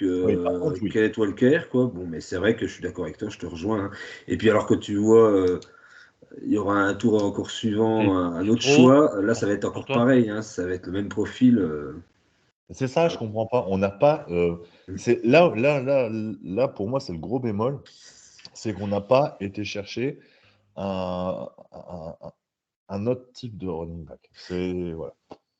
Oui, par que contre, oui. Kenneth Walker, quoi. Bon, mais c'est vrai que je suis d'accord avec toi, je te rejoins. Hein. Et puis alors que tu vois, il y aura un tour encore suivant, un autre trop choix, là ça va être pour encore toi. pareil, hein, ça va être le même profil. C'est ça, je comprends pas. On n'a pas. C'est là, pour moi, c'est le gros bémol. C'est qu'on n'a pas été chercher un, un autre type de running back. Voilà.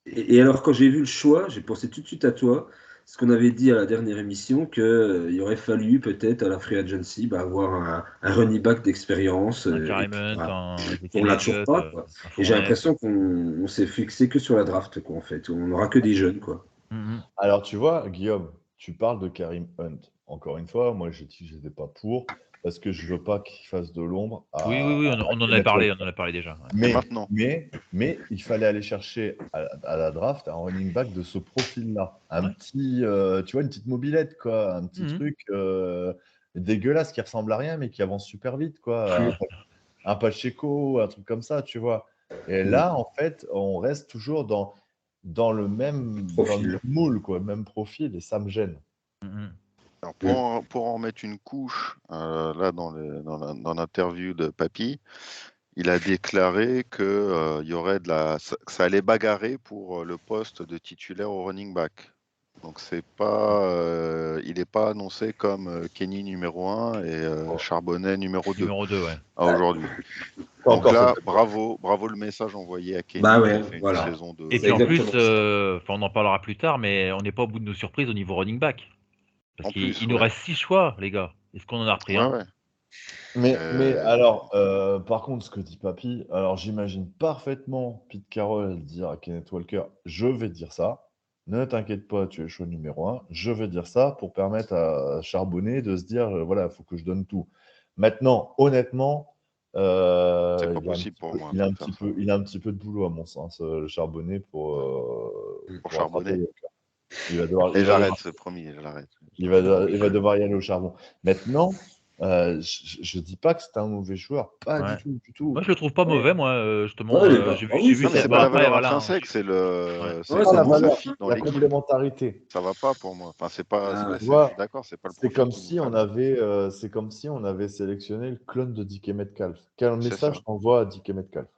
Et alors, quand j'ai vu le choix, j'ai pensé tout de suite à toi, ce qu'on avait dit à la dernière émission, qu'il aurait fallu peut-être à la Free Agency avoir un running back d'expérience. Un Et Kareem puis, Hunt, voilà. un On Ezekiel l'a toujours Elliott, pas. Quoi. un Et j'ai Fournette. l'impression qu'on s'est fixé que sur la draft, quoi, en fait. On n'aura que des jeunes, quoi. Alors, tu vois, Guillaume, tu parles de Kareem Hunt. Encore une fois, moi, j'ai dit que je n'étais pas pour, parce que je ne veux pas qu'il fasse de l'ombre Oui, on en a Kenneth parlé, Walker. on en a parlé déjà. Ouais. Et maintenant. Mais il fallait aller chercher à la draft un running back de ce profil-là. Un Ouais. petit, tu vois, une petite mobilette, quoi. Un petit truc dégueulasse qui ressemble à rien, mais qui avance super vite, quoi. Un Pacheco, un truc comme ça, tu vois. Et là, en fait, on reste toujours dans le même moule, quoi, même profil, et ça me gêne. Alors, pour en mettre une couche, là, dans l'interview de Papy, il a déclaré que ça allait bagarrer pour le poste de titulaire au running back. Donc il n'est pas annoncé comme Kenny numéro 1 et Charbonnet numéro 2 Numéro 2, ouais. à aujourd'hui. Donc là, bravo le message envoyé à Kenny Bah ouais, qui fait une voilà. saison de... Et puis en plus, on en parlera plus tard, mais on n'est pas au bout de nos surprises au niveau running back. Parce qu'il nous reste 6 choix, les gars. Est-ce qu'on en a repris un? Ouais. Mais alors, par contre, ce que dit Papy, alors j'imagine parfaitement Pete Carroll dire à Kenneth Walker, je vais dire ça, ne t'inquiète pas, tu es le choix numéro 1, je vais dire ça pour permettre à Charbonnet de se dire, voilà, il faut que je donne tout. Maintenant, honnêtement, C'est il pas a un possible petit pour peu, moi il a un de faire petit ça. peu, il a un petit peu de boulot à mon sens, le Charbonnet Pour pour attraper charbonner. Walker. Il va devoir, Et j'arrête, c'est promis, j'arrête. il va devoir y aller au charbon. Maintenant, je dis pas que c'est un mauvais joueur, pas Ouais. du tout, du tout. Moi, je le trouve pas mauvais, moi, justement. Ouais, il est pas- J'ai Ah vu, oui, j'ai vu Non, mais c'est ça. c'est Bon, pas la après, valeur voilà. intrinsèque, c'est Ouais. C'est Ouais, pas c'est la comment ça valeur, fit dans la l'équipe. complémentarité. Ça va pas pour moi. Enfin, c'est pas, Ah ouais. Tu je vois, suis d'accord, c'est pas le c'est profil comme qu'il nous si on fallait. avait, c'est comme si on avait sélectionné le clone de DK Metcalf. Quel C'est ça, message t'envoies à DK Metcalf?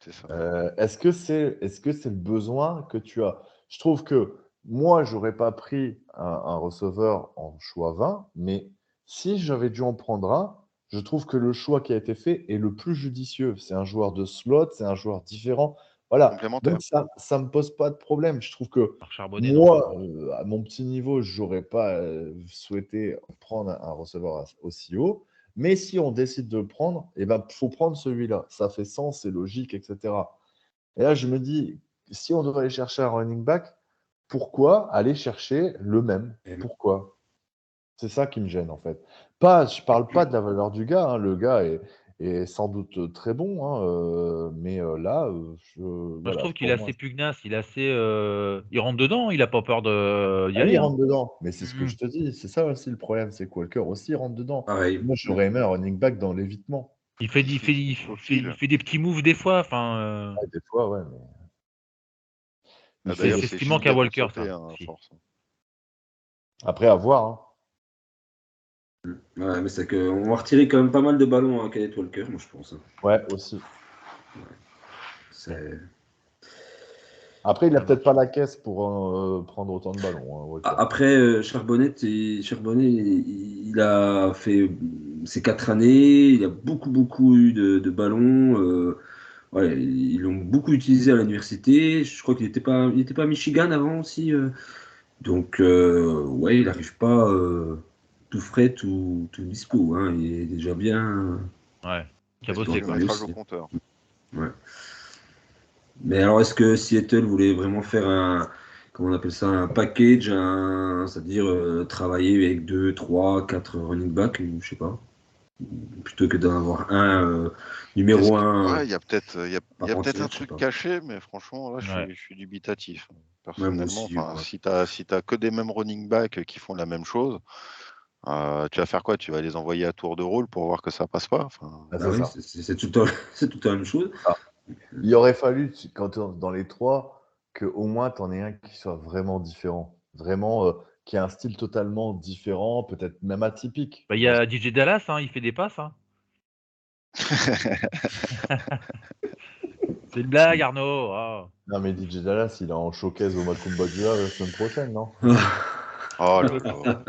c'est ça. Est-ce que c'est le besoin que tu as? Je trouve que moi, j'aurais pas pris un receveur en choix 20, mais si j'avais dû en prendre un, je trouve que le choix qui a été fait est le plus judicieux. C'est un joueur de slot, c'est un joueur différent. Voilà. Complémentaire. Donc ça me pose pas de problème. Je trouve que Par charbonner, non. moi, à mon petit niveau, j'aurais pas souhaité prendre un receveur aussi haut. Mais si on décide de le prendre, eh ben, faut prendre celui-là. Ça fait sens, c'est logique, etc. Et là, je me dis, si on devait aller chercher un running back, pourquoi aller chercher le même? Pourquoi? C'est ça qui me gêne, en fait. Je parle pas de la valeur du gars, hein. Le gars est sans doute très bon, hein, mais là, Moi, je voilà, trouve qu'il est pour moi. assez pugnace. Il est assez. Il rentre dedans. Il a pas peur d'y Ah oui, aller. il Hein. rentre dedans. Mais c'est ce que Mhm. je te dis. C'est ça aussi le problème, c'est que Walker aussi rentre dedans. Pareil. Moi, j'aurais aimé un running back dans l'évitement. Il fait, Il il fait, fait, il il faufile. fait des petits moves des fois. Enfin, Ouais, des fois, ouais, mais il Ah, fait c'est d'ailleurs, des... ce c'est qui Phil manque qui à a fait Walker, sauter ça. à Aussi. force. Après, à voir, hein. Ouais, mais c'est qu'on va retirer quand même pas mal de ballons à Kenneth Walker, moi je pense, hein. Ouais, aussi. C'est- Après, il a Ça peut-être pas marche. la caisse pour prendre autant de ballons, hein, Walker. Après, Charbonnet, il a fait ses 4 années, il a beaucoup eu de ballons. Ouais, ils l'ont beaucoup utilisé à l'université. Je crois il était pas à Michigan avant aussi. Donc, ouais, il n'arrive pas tout frais, tout dispo, hein. Il est déjà bien. Ouais. Qui a Et c'est bossé, quoi. kilométrage au Aussi. compteur. Ouais. Mais alors, est-ce que Seattle voulait vraiment faire comment on appelle ça, un package, c'est-à-dire travailler avec 2, 3, 4 running backs, ou je sais pas, plutôt que d'en avoir un numéro Ouais, 1 il y a peut-être à part un entière, je sais truc pas. caché, mais franchement, là, Ouais. je suis dubitatif. Ouais, moi Personnellement, aussi. enfin, Ouais. si t'as que des mêmes running backs qui font la même chose, tu vas faire quoi? Tu vas les envoyer à tour de rôle pour voir que ça passe pas? Enfin, Ah, Bah c'est oui, ça. c'est tout le temps, c'est tout le temps la même chose. Ah. Il aurait fallu, quand dans les trois, qu'au moins tu en aies un qui soit vraiment différent. Vraiment, qui a un style totalement différent, peut-être même atypique. Bah, il y a DJ Dallas, hein, il fait des passes. Hein. C'est une blague, Arnaud. Ah. Non, mais DJ Dallas, il est en showcase au Macumba Dua la semaine prochaine, non? oh là là.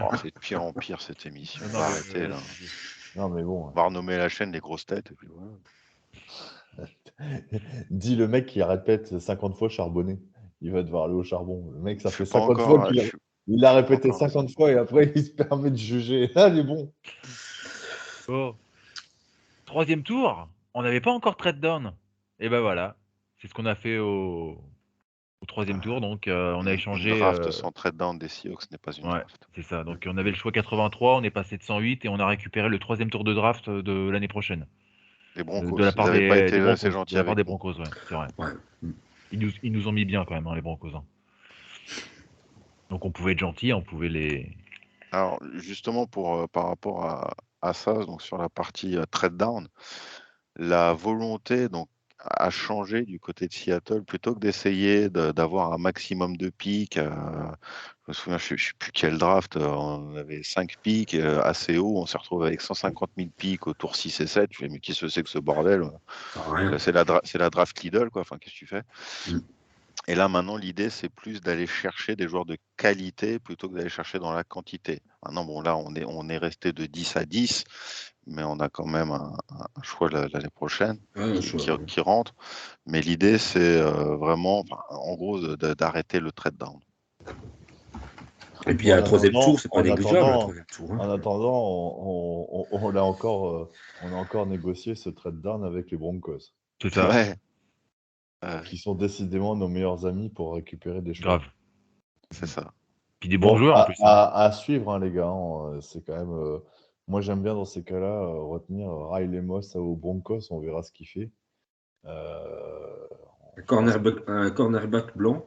Oh, c'est de pire en pire cette émission. Non, On non, va mais, arrêter là. Non, mais bon. On va renommer la chaîne les grosses têtes. Et puis voilà. Dis le mec qui répète 50 fois charbonné. Il va devoir aller au charbon. Le mec, ça Je fait suis pas 50 fois encore, qu'il je il l'a suis pas répété encore à ce 50 niveau. fois et après il se permet de juger. Ah, il est bon. oh. Troisième tour, on n'avait pas encore trade down. Et ben voilà, c'est ce qu'on a fait au troisième tour. Donc on a Une échangé. draft sans trade down des Seahawks n'est pas une Ouais, draft. c'est ça. Donc on avait le choix 83, on est passé de 108 et on a récupéré le troisième tour de draft de l'année prochaine. Les De la Broncos, ils part n'avaient pas été des assez Broncos. gentils De la part avec des vous. Broncos, ouais, c'est vrai. Ouais. Ils nous ont mis bien quand même, hein, les Broncos. Hein. Donc on pouvait être gentil, on pouvait les. Alors justement par rapport à ça, donc sur la partie trade down, la volonté donc a changé du côté de Seattle plutôt que d'essayer d'avoir un maximum de pics. Je me souviens, je ne sais plus quel draft, on avait 5 pics assez haut, on s'est retrouvé avec 150 000 pics au tour 6 et 7. Je me dis, mais qu'est-ce que c'est que ce bordel? Ça sert à rien. C'est la draft Lidl, quoi. Enfin, qu'est-ce que tu fais? Mm. Et là, maintenant, l'idée, c'est plus d'aller chercher des joueurs de qualité plutôt que d'aller chercher dans la quantité. Maintenant, bon, là, on est resté de 10 à 10, mais on a quand même un choix l'année prochaine Ouais, je vois. qui rentre. Mais l'idée, c'est vraiment, enfin, en gros, d'arrêter le trade down. Et puis, à la troisième tour, c'est pas En négligeable, la attendant, troisième tour, hein. en attendant, on a encore négocié ce trade down avec les Broncos, C'est ça, Ouais, qui sont décidément nos meilleurs amis pour récupérer des choix. grave. c'est ça. Puis des bons joueurs en plus. Hein. À suivre, hein, les gars. Hein, c'est quand même. Moi, j'aime bien dans ces cas-là retenir Riley Moss aux Broncos, on verra ce qu'il fait. Un cornerback blanc,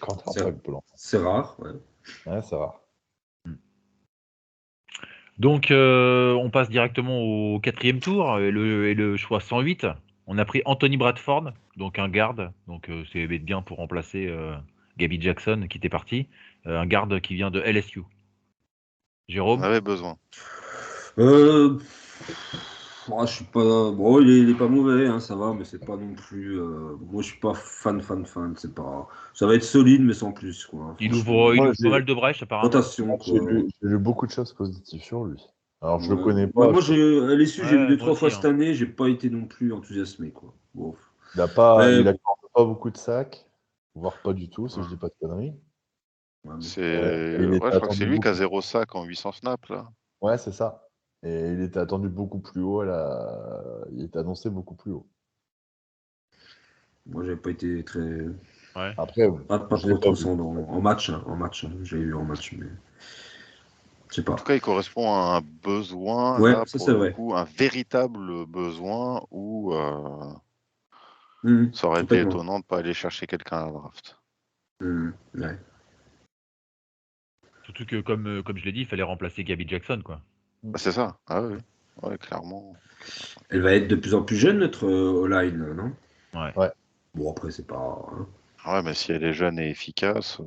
Cornerback blanc. c'est rare. Ouais. Ouais, c'est rare. Donc, on passe directement au 4e tour et le choix 108. On a pris Anthony Bradford, donc un garde. Donc, c'est bien pour remplacer Gabby Jackson qui était parti. Un garde qui vient de LSU. On Jérôme, avait besoin. Moi, je suis pas. Bon, il est pas mauvais, hein, ça va, mais c'est pas non plus. Moi, je suis pas fan. C'est pas. Ça va être solide, mais sans plus, quoi. il Franchement. ouvre Moi, pas mal de brèches apparemment. Rotation, quoi. J'ai lu beaucoup de choses positives sur lui. Alors, je le Ouais. connais Moi, pas. à l'issue, j'ai vu Ouais, 2-3 moi fois aussi, cette hein. année, j'ai pas été non plus enthousiasmé, quoi. Bon. Il Ouais, accorde pas beaucoup de sacs, voire pas du tout, si Ouais. je dis pas de conneries. ouais, mais- Il était Je crois que c'est attendu lui qui a beaucoup. 0 sac en 800 snaps, là. Ouais, c'est ça. Et il était attendu beaucoup plus haut. Il était annoncé beaucoup plus haut. Moi, j'avais pas été très. Ouais. Après, Pas je l'ai trop pas vu. transcendant. En match, j'ai eu en match, mais. Je sais En pas. tout cas, il correspond à un besoin, Ouais, là, ça pour c'est le vrai. coup, un véritable besoin où Mhm, ça aurait été complètement. étonnant de ne pas aller chercher quelqu'un à la draft. Ouais. Surtout que, comme je l'ai dit, il fallait remplacer Gabby Jackson, quoi. Bah, c'est ça. Ah oui. Ouais, clairement. Elle va être de plus en plus jeune, notre O-line, non? Ouais. Ouais. Bon, après, c'est pas. Hein. Ouais, mais si elle est jeune et efficace,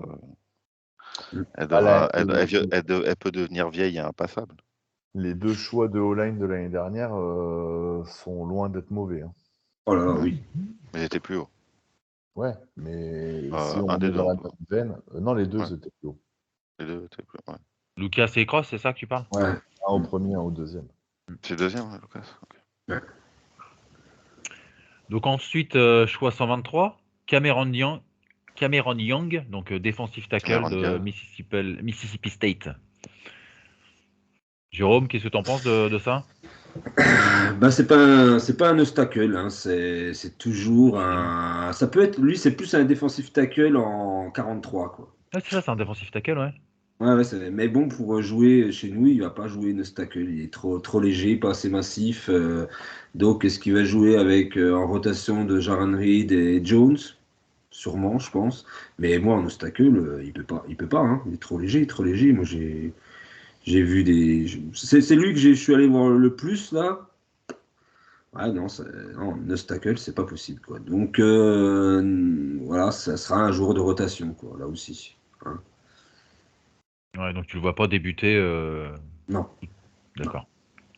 elle, Ah, devra, elle peut devenir vieille et impassable. les 2 choix de O-line de l'année dernière sont loin d'être mauvais. Hein. Oh là là, Ouais. oui. Mais elle était plus haut. Ouais, mais si Un on des est deux, dans en la tout cas. même veine, non, les deux Ouais, étaient plus haut. les deux étaient plus. Ouais. Lucas et Cross, c'est ça que tu parles? Ouais, Ouais. un au premier, un au deuxième. C'est le deuxième, ouais, Lucas. Ok. Ouais. Donc ensuite, choix 123, Cameron Young, donc défensif tackle Cameron de Diaz. Mississippi State. Jérôme, qu'est-ce que tu en penses de ça? Bah, c'est pas un obstacle, hein. C'est toujours un. Ça peut être. Lui, c'est plus un défensif tackle en 43, quoi. Ah, c'est ça, c'est un défensif tackle, ouais. Ouais, mais bon, pour jouer chez nous, il va pas jouer Nostacle. Il est trop léger, pas assez massif. Donc, est-ce qu'il va jouer avec en rotation de Jaron Reed et Jones? Sûrement, je pense. Mais moi, en Nostacle, il peut pas. Il peut pas. Hein. Il est trop léger, trop léger. Moi, j'ai vu des. C'est lui que je suis allé voir le plus là. Ouais, non, Nostacle, c'est pas possible, quoi. Donc, voilà, ça sera un joueur de rotation, quoi, là aussi. Hein. Ouais, donc tu le vois pas débuter. Non, D'accord.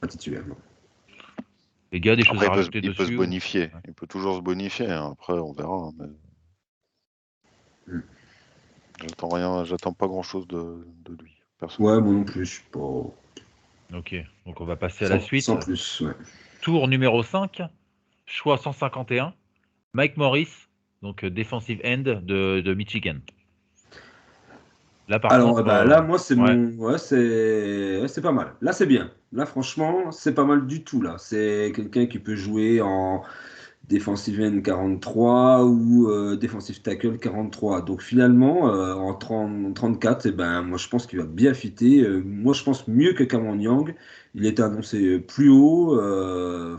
pas titulaire, non. Les gars, des choses Après, à rajouter il peut se dessus? bonifier. Ouais. Il peut toujours se bonifier. Hein. Après, on verra. Hein, mais j'attends pas grand-chose de lui, Ouais, personnellement. moi non plus, je suis pas. Ok, donc on va passer à la suite. Sans plus, ouais. Tour numéro 5, choix 151, Mike Morris, donc defensive end de Michigan. Là, par Alors, contre, bah, là, moi, c'est ouais, mon. Ouais, c'est pas mal. Là, c'est bien. Là, franchement, c'est pas mal du tout. Là, c'est quelqu'un qui peut jouer en defensive end 43 ou defensive tackle 43. Donc, finalement, en 34, eh ben, moi, je pense qu'il va bien fitter. Moi, je pense mieux que Cameron Young. Il était annoncé plus haut.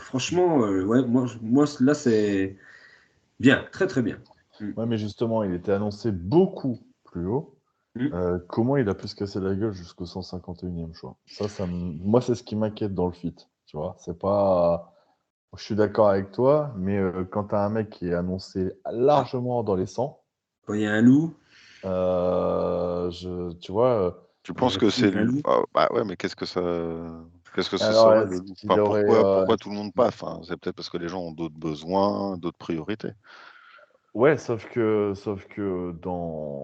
Franchement, ouais, moi, là, c'est bien. Très, très bien. Mm. Ouais, mais justement, il était annoncé beaucoup plus haut. Mm. Comment il a pu se casser la gueule jusqu'au 151e choix? Moi, c'est ce qui m'inquiète dans le fit. Tu vois, c'est pas. Je suis d'accord avec toi, mais quand tu as un mec qui est annoncé largement dans les 100, Quand il y a un loup, tu vois. Tu quand il y penses a que c'est un lui? loup. bah ouais, mais qu'est-ce que ce Alors, serait le est-ce loup? qu'il Enfin, aurait. pourquoi tout le monde passe? Enfin, c'est peut-être parce que les gens ont d'autres besoins, d'autres priorités. Ouais, sauf que dans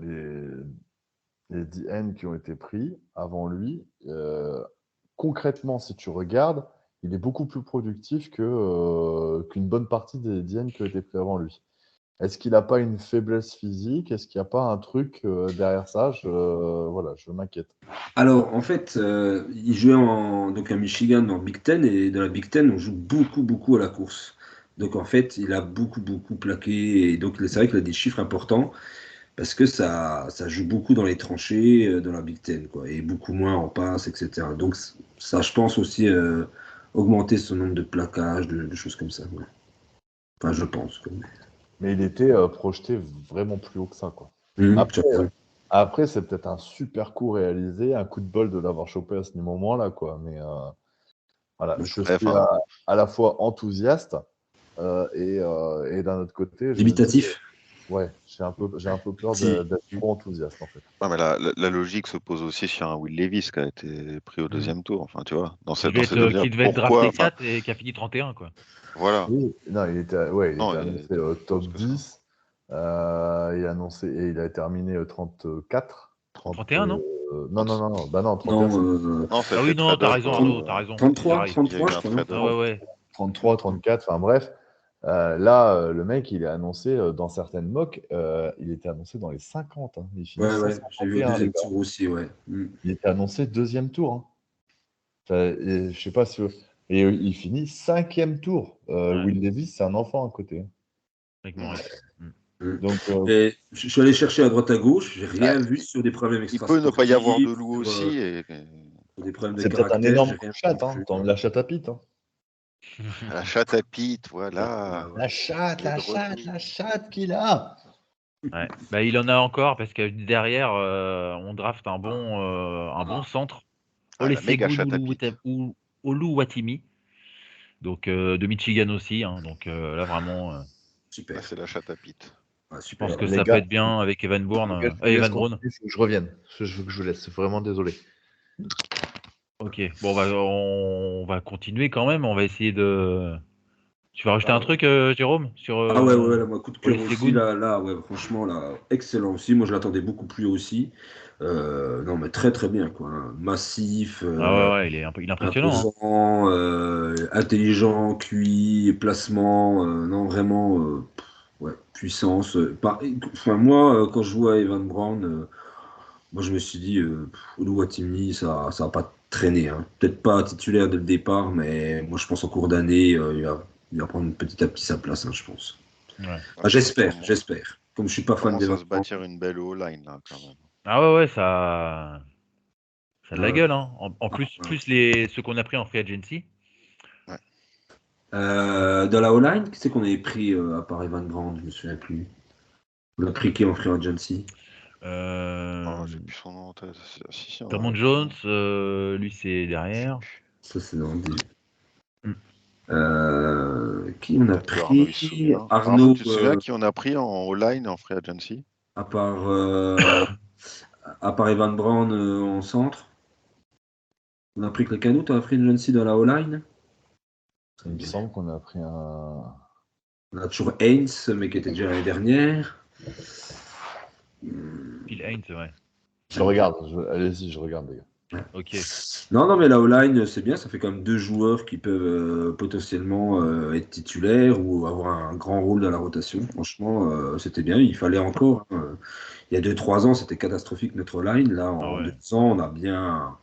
les DN qui ont été pris avant lui, concrètement, si tu regardes, il est beaucoup plus productif qu'une bonne partie des DN qui ont été pris avant lui. Est-ce qu'il n'a pas une faiblesse physique? Est-ce qu'il n'y a pas un truc derrière ça? Voilà, je m'inquiète. Alors, en fait, il jouait donc à Michigan en Big Ten, et dans la Big Ten, on joue beaucoup à la course. Donc, en fait, il a beaucoup plaqué, et donc c'est vrai qu'il a des chiffres importants. parce que ça joue beaucoup dans les tranchées, dans la Big Ten, quoi, et beaucoup moins en passe, etc. Donc ça, je pense aussi augmenter son nombre de plaquages, de choses comme ça. Ouais. Enfin, je pense. Quoi. Mais il était projeté vraiment plus haut que ça, quoi. Tu as raison. Après, c'est peut-être un super coup réalisé, un coup de bol de l'avoir chopé à ce moment-là, quoi. Mais voilà, je suis à la fois enthousiaste et d'un autre côté, Limitatif. j'ai un peu peur d'être trop enthousiaste, en fait. Ouais, mais la logique se pose aussi sur un Will Levis qui a été pris au deuxième tour. Enfin, tu vois, qui devait être drafté 4 et qui a fini 31, quoi. Voilà. Oui, non, il était annoncé top 10. Il a terminé 34. 31, non non, 31. Non, oui, non, t'as raison, Arnaud, t'as raison. 33, je crois. Ouais. 33, 34, enfin bref. Là, le mec, il est annoncé dans certaines mocks, il était annoncé dans les 50. Hein. Il finit j'ai vu le deuxième tour aussi, ouais. Il était annoncé deuxième tour. Hein. Je sais pas si... Et il finit 5e tour. Will Levis, c'est un enfant à côté. Avec Morris. Donc, et je suis allé chercher à droite à gauche, j'ai rien vu sur des problèmes Il peut ne pas y avoir de loup aussi. Des problèmes de c'est peut-être un énorme caractère. chat, hein, la chatte à Pete. Hein. La chatte à Pete, voilà. La chatte qu'il a. Ouais. Bah, il en a encore parce que derrière, on draft un bon centre. Oluwatimi. Donc de Michigan aussi. Hein, donc là vraiment. Super. C'est la chatte à Pete. Je pense que ça peut être bien avec Evan Brown. Evan Brown. Il faut que je revienne. Je veux que je vous laisse. Vraiment désolé. Ok. Bon, on va continuer quand même. On va essayer de. Tu vas rajouter un truc, Jérôme, sur ouais, là, moi, coup de cœur aussi, Sengun. là, ouais, franchement, là, excellent aussi. Moi, je l'attendais beaucoup plus haut aussi. Non, mais très, très bien, quoi. Hein. Massif, il est impressionnant. imposant, intelligent, QI, placement, non, vraiment, ouais, puissance. Enfin, moi, quand je vois Evan Brown, moi, je me suis dit, Oluwatimi, ça va pas traîner. Hein. Peut-être pas titulaire dès le départ, mais moi, je pense en cours d'année, il va prendre petit à petit sa place, hein, je pense. Ouais. J'espère. Comme je suis pas fan d'Evan d'Evan Brown. Ça se bâtir une belle O-line, là, quand même. Ah ouais, ça a de la gueule. Hein. En plus ceux qu'on a pris en free agency. Ouais. Dans la O-line, qui c'est qu'on avait pris à part Evan Brown, je me souviens plus. On a pris qui en free agency? J'ai plus son nom en tête. Dermond Jones, lui c'est derrière. Ça c'est dans qui on a pris? Arnaud, tu te souviens qui on a pris en O-line en free agency? À part Evan Brown en centre. On a pris quelqu'un d'autre en free agency dans la O-line? Il me semble qu'on a pris un... On a toujours Haynes, mais qui était déjà l'année dernière. Phil Haynes, ouais. Je regarde, allez-y, je regarde, les gars. Ouais. Ok. Non, mais la O-line, c'est bien, ça fait quand même 2 joueurs qui peuvent potentiellement être titulaires ou avoir un grand rôle dans la rotation. Franchement, c'était bien, il fallait encore. Hein. Il y a 2-3 ans, c'était catastrophique notre line. Là, en 2 ans, on a bien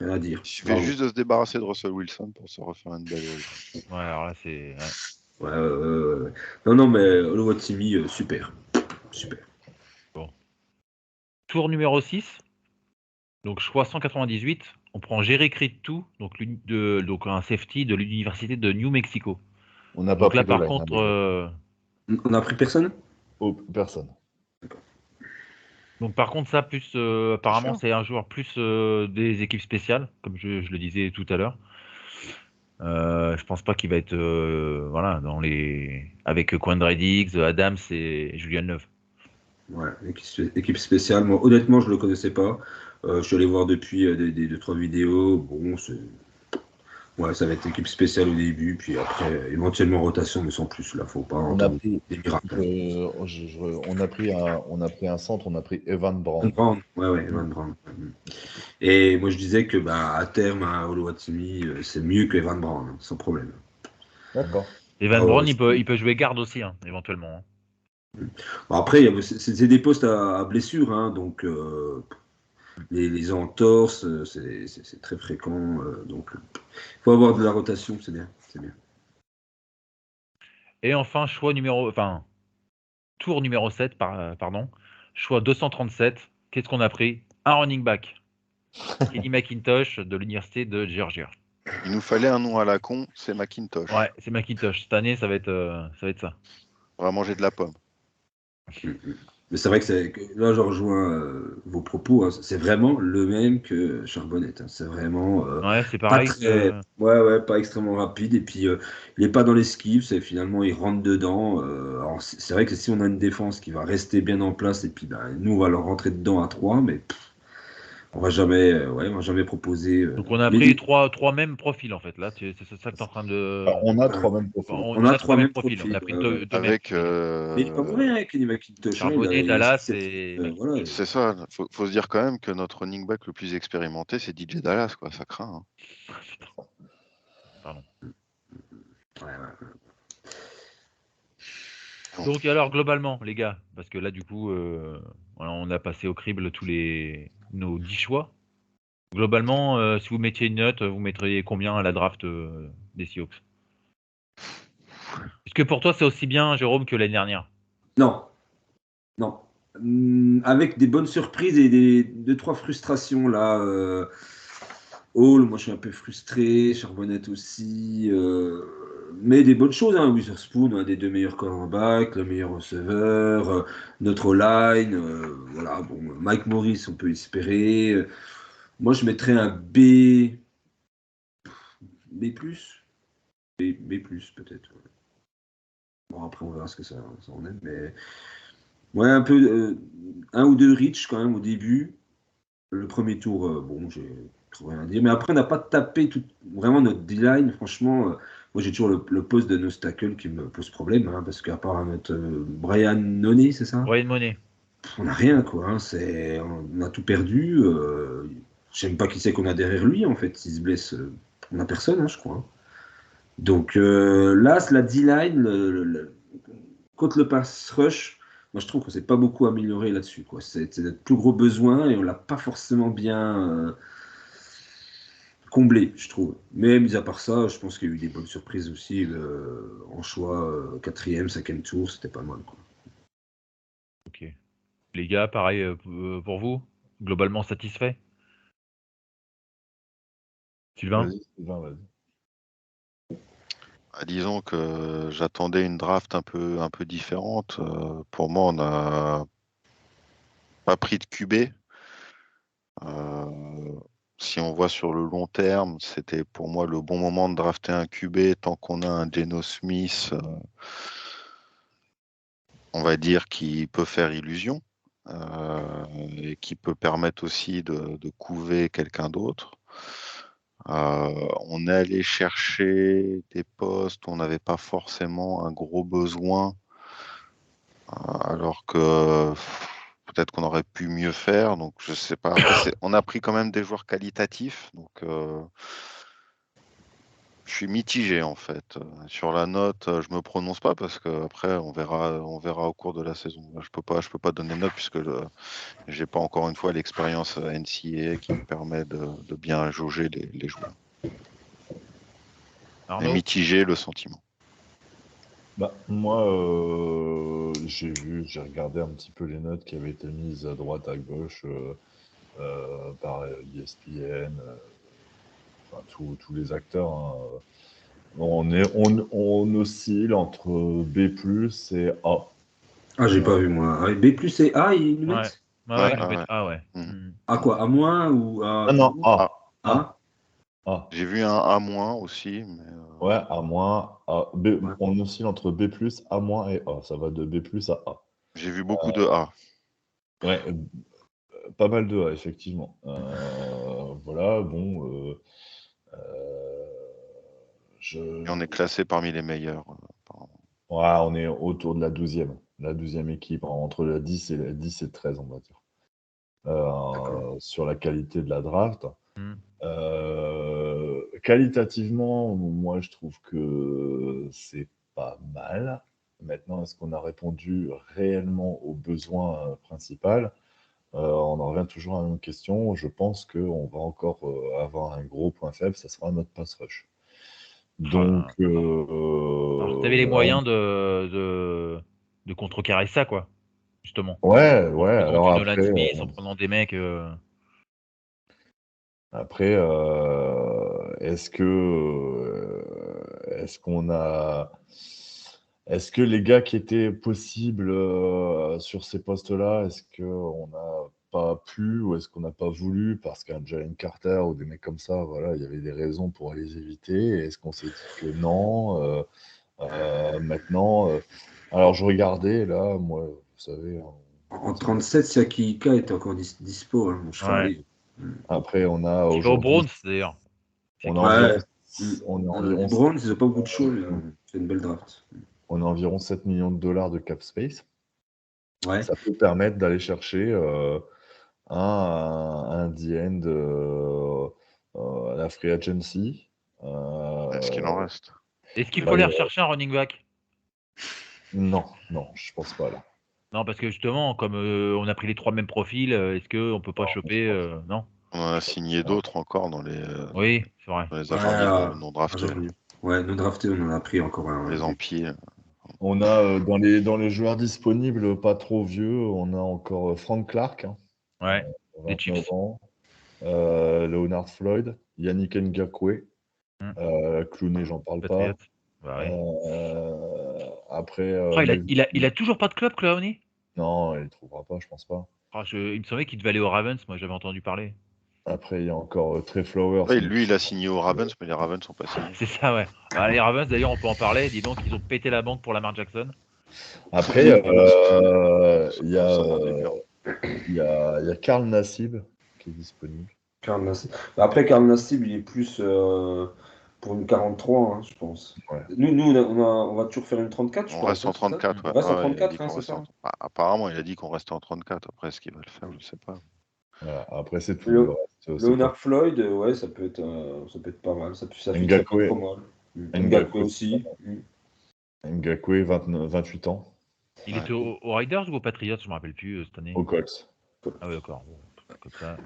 rien à dire. Il suffit juste de se débarrasser de Russell Wilson pour se refaire une belle O-line. Ouais, alors là, c'est... Ouais. Non, mais Oluwatimi, super. Bon. Tour numéro 6. Donc, choix 198. On prend Jerry Critou, donc un safety de l'université de New Mexico. On n'a pas pris là, par contre... On n'a pris personne? Personne. D'accord. Donc, par contre, ça, plus apparemment, c'est un joueur plus des équipes spéciales, comme je le disais tout à l'heure. Je pense pas qu'il va être dans les avec Quandre Diggs, Adams et Julian Love. Ouais, équipe spéciale. Moi, honnêtement, je le connaissais pas. Je suis allé voir depuis des 2-3 vidéos. Bon, ça va être équipe spéciale au début, puis après, éventuellement rotation, mais sans plus. Là, faut pas entendre des miracles. On a pris un centre, on a pris Evan Brown. Evan Brown. Et moi, je disais que à terme, Oluwatimi, c'est mieux que Evan Brown, hein, sans problème. D'accord. Evan Brown, il peut jouer garde aussi, hein, éventuellement. Bon, après, c'est des postes à blessure, hein, donc les entorses, c'est très fréquent. Donc, il faut avoir de la rotation, c'est bien. Et enfin, choix numéro... tour numéro 7, pardon, choix 237. Qu'est-ce qu'on a pris? Un running back. Kenny McIntosh de l'université de Georgia. Il nous fallait un nom à la con, c'est McIntosh. Ouais, c'est McIntosh. Cette année, ça va être ça. On va manger de la pomme. Mais c'est vrai que là, je rejoins vos propos. Hein, c'est vraiment le même que Charbonnet. Hein, c'est vraiment Ouais, c'est pas pareil. très, ouais, pas extrêmement rapide. Et puis, il n'est pas dans l'esquive. C'est finalement, il rentre dedans. Alors, c'est vrai que si on a une défense qui va rester bien en place, et puis nous, on va leur rentrer dedans à 3, mais on va jamais proposer. Donc on a Mais pris trois mêmes profils en fait. Là, c'est ça que tu es en train de. On a 3 mêmes profils. On a a 3 trois mêmes mêmes profils. On a profils. pris deux mêmes Avec. profils. Mais il n'est pas mauvais, hein, Kenny McIntosh. Hein, Charbonnet, il a Dallas 6-7, et voilà. C'est ça. Faut se dire quand même que notre running back le plus expérimenté, c'est DJ Dallas, quoi. Ça craint. Hein. Pardon. Ouais. Donc alors globalement, les gars, parce que là du coup, voilà, on a passé au crible nos 10 choix. Globalement, si vous mettiez une note, vous mettriez combien à la draft des Seahawks? Est-ce que pour toi c'est aussi bien, Jérôme, que l'année dernière? Non. Avec des bonnes surprises et 2-3 frustrations là. Hall, moi je suis un peu frustré, Charbonnet aussi. Mais des bonnes choses, hein. Witherspoon, un des 2 meilleurs cornerbacks, le meilleur receveur, notre line. Voilà, bon, Mike Morris, on peut espérer. Moi je mettrais un B. B+. B+, peut-être. Ouais. Bon, après on verra ce que ça en est. Mais ouais, un peu. Un ou deux reach quand même au début. Le premier tour, bon, j'ai rien à dire. Mais après, on n'a pas tapé vraiment notre D-line. Franchement, moi, j'ai toujours le poste de nose tackle qui me pose problème. Hein, parce qu'à part notre Brian Noney, c'est ça? Brian Money. On n'a rien, quoi. Hein, on a tout perdu. Je sais même pas qui c'est qu'on a derrière lui, en fait. S'il se blesse, on n'a personne, hein, je crois. Hein. Donc là, c'est la D-line. Contre le pass rush, moi je trouve qu'on s'est pas beaucoup amélioré là-dessus. Quoi. C'est notre plus gros besoin et on l'a pas forcément bien comblé, je trouve. Mais mis à part ça, je pense qu'il y a eu des bonnes surprises aussi en choix 4e, 5e tour, c'était pas mal. Quoi. Ok. Les gars, pareil pour vous? Globalement satisfait? Sylvain? Vas-y, Sylvain, vas-y. Disons que j'attendais une draft un peu différente. Pour moi, on n'a pas pris de QB. Si on voit sur le long terme, c'était pour moi le bon moment de drafter un QB tant qu'on a un Geno Smith, on va dire, qui peut faire illusion et qui peut permettre aussi de couver quelqu'un d'autre. On est allé chercher des postes où on n'avait pas forcément un gros besoin, alors que peut-être qu'on aurait pu mieux faire. Donc, je sais pas. Après, on a pris quand même des joueurs qualitatifs. Donc, je suis mitigé en fait. Sur la note, je me prononce pas parce qu'après, on verra au cours de la saison. Je peux pas donner de note puisque j'ai pas encore une fois l'expérience NCAA qui me permet de bien jauger les joueurs. Mais Arnaud? mitigé le sentiment. Bah, moi, j'ai regardé un petit peu les notes qui avaient été mises à droite, à gauche par ESPN, enfin, tous les acteurs. Hein. On oscille entre B+ et A. Ah, j'ai pas vu moi. Ah, B+ et A, ils nous Ouais. mettent Ouais, ils nous mettent A, ouais. A quoi? A- ou A? Ah non, A. A? A. J'ai vu un A- aussi. Mais, Ouais, A-, A. B, Ouais. on oscille entre B+, A- et A. Ça va de B+ à A. j'ai vu beaucoup de A. Ouais, pas mal de A, effectivement. Voilà, bon. Et on est classé parmi les meilleurs. Ouais, on est autour de la 12e équipe, entre la 10 et 13, on va dire. Sur la qualité de la draft. Qualitativement, moi, je trouve que c'est pas mal. Maintenant, est-ce qu'on a répondu réellement aux besoins principaux? On en revient toujours à la même question. Je pense qu'on va encore avoir un gros point faible, ça sera notre pass rush. Donc, Alors, tu avais les moyens de de contrecarrer ça, quoi, justement. Ouais, En prenant alors du Nolan après, Smith, en prenant des mecs. après est-ce que les gars qui étaient possibles sur ces postes-là, est-ce qu'on n'a pas pu ou est-ce qu'on n'a pas voulu parce qu'un Jalen Carter ou des mecs comme ça, voilà, il y avait des raisons pour les éviter. Et est-ce qu'on s'est dit que non maintenant, alors je regardais là, moi, vous savez, En 37, Siakika était encore dispo, hein, mon cheval. Ouais. après on a Il va au aujourd'hui, Browns, d'ailleurs. on a Qui- environ, Ouais. on est Les environ, Browns, ils n'ont pas beaucoup de choix. C'est une belle draft. on a environ 7 millions de dollars de cap space. Ouais. Ça peut permettre d'aller chercher un D-end à la free agency. Est-ce qu'il en reste? Est-ce qu'il Bah, faut aller rechercher un running back? non, je pense pas là. Non, parce que justement, comme on a pris les 3 mêmes profils, est-ce qu'on peut pas Non, choper non? On en a signé d'autres encore dans les Oui, c'est vrai. agents libres non draftés, Ouais, non drafté, on en a pris encore un. les Empires. On a dans les joueurs disponibles, pas trop vieux, on a encore Frank Clark, hein, Ouais, des 29 chips. ans, Leonard Floyd, Yannick Ngakoue, Clooney, j'en parle pas. Patriots. Bah, ouais. Après, Oh, il a toujours pas de club, Clowney? non, il ne trouvera pas, je pense pas. Oh, il me semblait qu'il devait aller au Ravens, moi j'avais entendu parler. Après, il y a encore Trey Flowers. Ouais, mais- lui, il a signé aux Ravens, mais les Ravens sont pas signés. C'est ça, ouais. Ah, les Ravens, d'ailleurs, on peut en parler. Dis donc, ils ont pété la banque pour Lamar Jackson. Après, il y a, Ça m'en est bien. il y a Karl Nassib qui est disponible. Karl Nassib. Après, Karl Nassib, il est plus pour une 43, hein, je pense. Ouais. Nous on va toujours faire une 34, je On pense. reste en hein, c'est ça 34, ouais. On reste en Ouais, il a 34, dit hein, qu'on c'est restait ça. Bah, apparemment, il a dit qu'on restait en 34. Après, ce qu'il va le faire, je sais pas. Voilà. Après, c'est tout. Le- Le reste, c'est Leonard pas- Floyd, ouais, ça peut être pas mal. Ça fit pas Ngakoue, trop mal. Ngakoue Ngakoue, aussi. Ngakoue, 28 ans, Il Ouais. était aux Raiders ou aux Patriots, je me rappelle plus cette année. aux Colts. Ah ouais, d'accord. Bon, comme ça.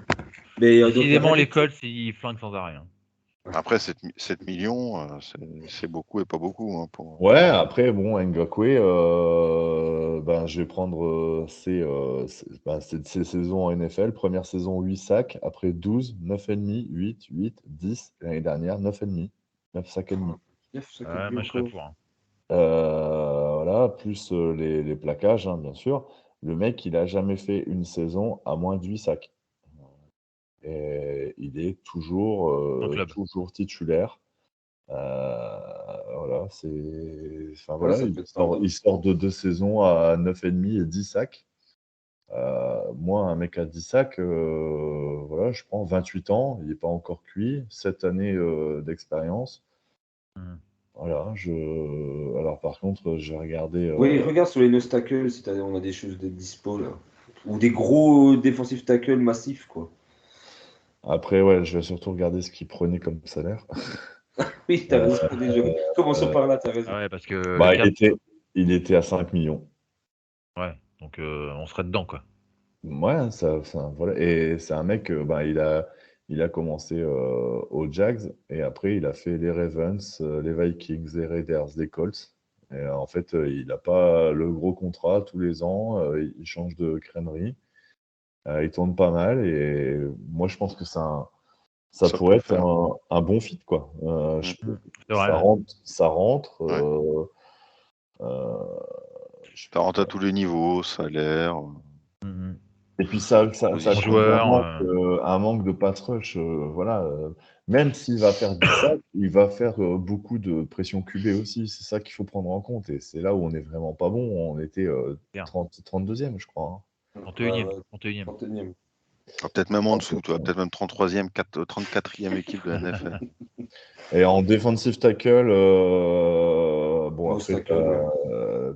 Mais donc, Décidément, les Reddit- Colts, ils flinguent sans arrêt. Hein. Après, 7 millions, c'est beaucoup et pas beaucoup. Hein, pour... Ouais, après, bon, Ngakoue, ben, je vais prendre ses saisons en NFL. Première saison, 8 sacs. Après 12, 9,5, 8, 10. L'année dernière, 9,5. 9 sacs et demi. Ouais, moi, je serais pour. Hein. Voilà, plus les plaquages, hein, bien sûr. Le mec, il a jamais fait une saison à moins de 8 sacs. Et il est En club. toujours titulaire. Voilà, enfin, Ouais, voilà, ça peut être pas mal. il sort de 2 saisons à 9,5 et 10 sacs. Moi, un mec à 10 sacs, voilà, je prends 28 ans, il n'est pas encore cuit, 7 années d'expérience. Voilà, alors par contre, j'ai regardé. Oui, regarde sur les nose tackles si on a des choses de dispo là. Ou des gros défensifs tackles massifs, quoi. Après, ouais, je vais surtout regarder ce qu'il prenait comme salaire. Oui, t'as raison, déjà. Commençons par là, t'as raison. Ah ouais, parce que Bah, le cap. il était à 5 millions. Ouais, donc on serait dedans, quoi. Ouais, voilà. Et c'est un mec, bah, il a commencé aux Jags et après il a fait les Ravens, les Vikings, les Raiders, les Colts. Et en fait, il n'a pas le gros contrat tous les ans, il change de crânerie. Il tourne pas mal et moi je pense que ça Ça pourrait peut être faire. un bon fit, quoi. C'est vrai. Ça rentre. Ouais. Ça rentre à tous les niveaux, salaire. Et puis ça Position. cause Joueur, un manque de pass rush. Voilà, même s'il va faire 10 sacs, il va faire beaucoup de pression QB aussi. C'est ça qu'il faut prendre en compte. Et c'est là où on n'est vraiment pas bon. On était Bien. 32e, je crois. 31e. 31e. Peut-être même en dessous, toi. Peut-être même 33e, 34e équipe de la NFL. Et en defensive tackle, bon, Nose après,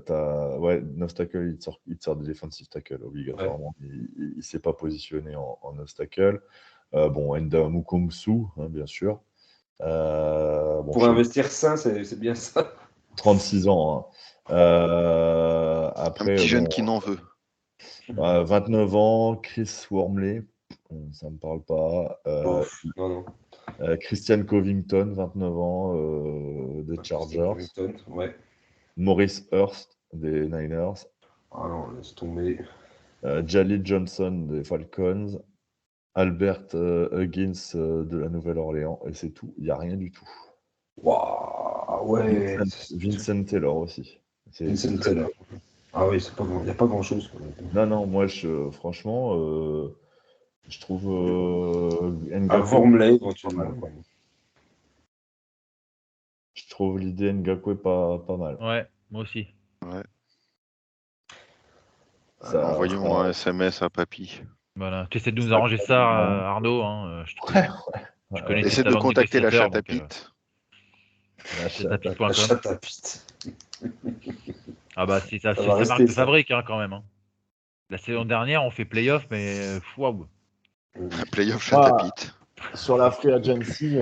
tackle, ouais, nose tackle, il te sort de defensive tackle obligatoirement. Il ne s'est pas positionné en nose tackle. Bon, Enda Mukomsu, hein, bien sûr. Bon, Pour investir sain, c'est bien ça. 36 ans. Hein. Un Après, petit jeune bon, qui n'en veut. 29 ans, Chris Wormley, ça ne me parle pas. Non. Christian Covington, 29 ans, des Chargers. Ouais. Maurice Hurst, des Niners. Ah non, laisse tomber. Jalil Johnson des Falcons, Albert Huggins de la Nouvelle-Orléans, et c'est tout. Il n'y a rien du tout. Waouh, ouais. Vincent Taylor aussi. Vincent Taylor. Ah oui, il n'y a pas grand-chose. Non, moi, franchement, je trouve Ngakoue Formulé pas mal, éventuellement. quoi. Je trouve l'idée Ngakoue pas mal. Ouais, moi aussi. Ouais. Envoyons un SMS à Papy. Voilà. Tu essaies de nous arranger ça, Arnaud. Hein. Je connais tes Essaie de talents contacter la négociateur, chatte à donc, Pete. chatapite.com. La chatte à pite. Ah bah si ça, Ça c'est va sa marque rester, de ça. fabrique hein, quand même. Hein. La saison dernière, on fait playoff, mais waouh. Playoff chatte à Pete. Sur la free agency,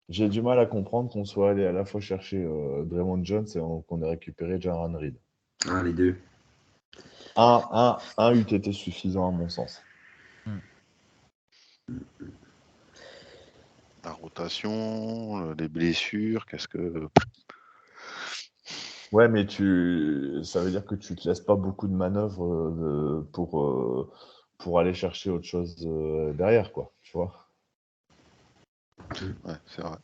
j'ai du mal à comprendre qu'on soit allé à la fois chercher Draymond Jones et qu'on ait récupéré Jaron Reed. Ah, les deux. Un eût été suffisant à mon sens. La rotation, les blessures, qu'est-ce que. Ouais, mais ça veut dire que tu te laisses pas beaucoup de manœuvres pour aller chercher autre chose derrière, quoi. Tu vois. Ouais, c'est vrai.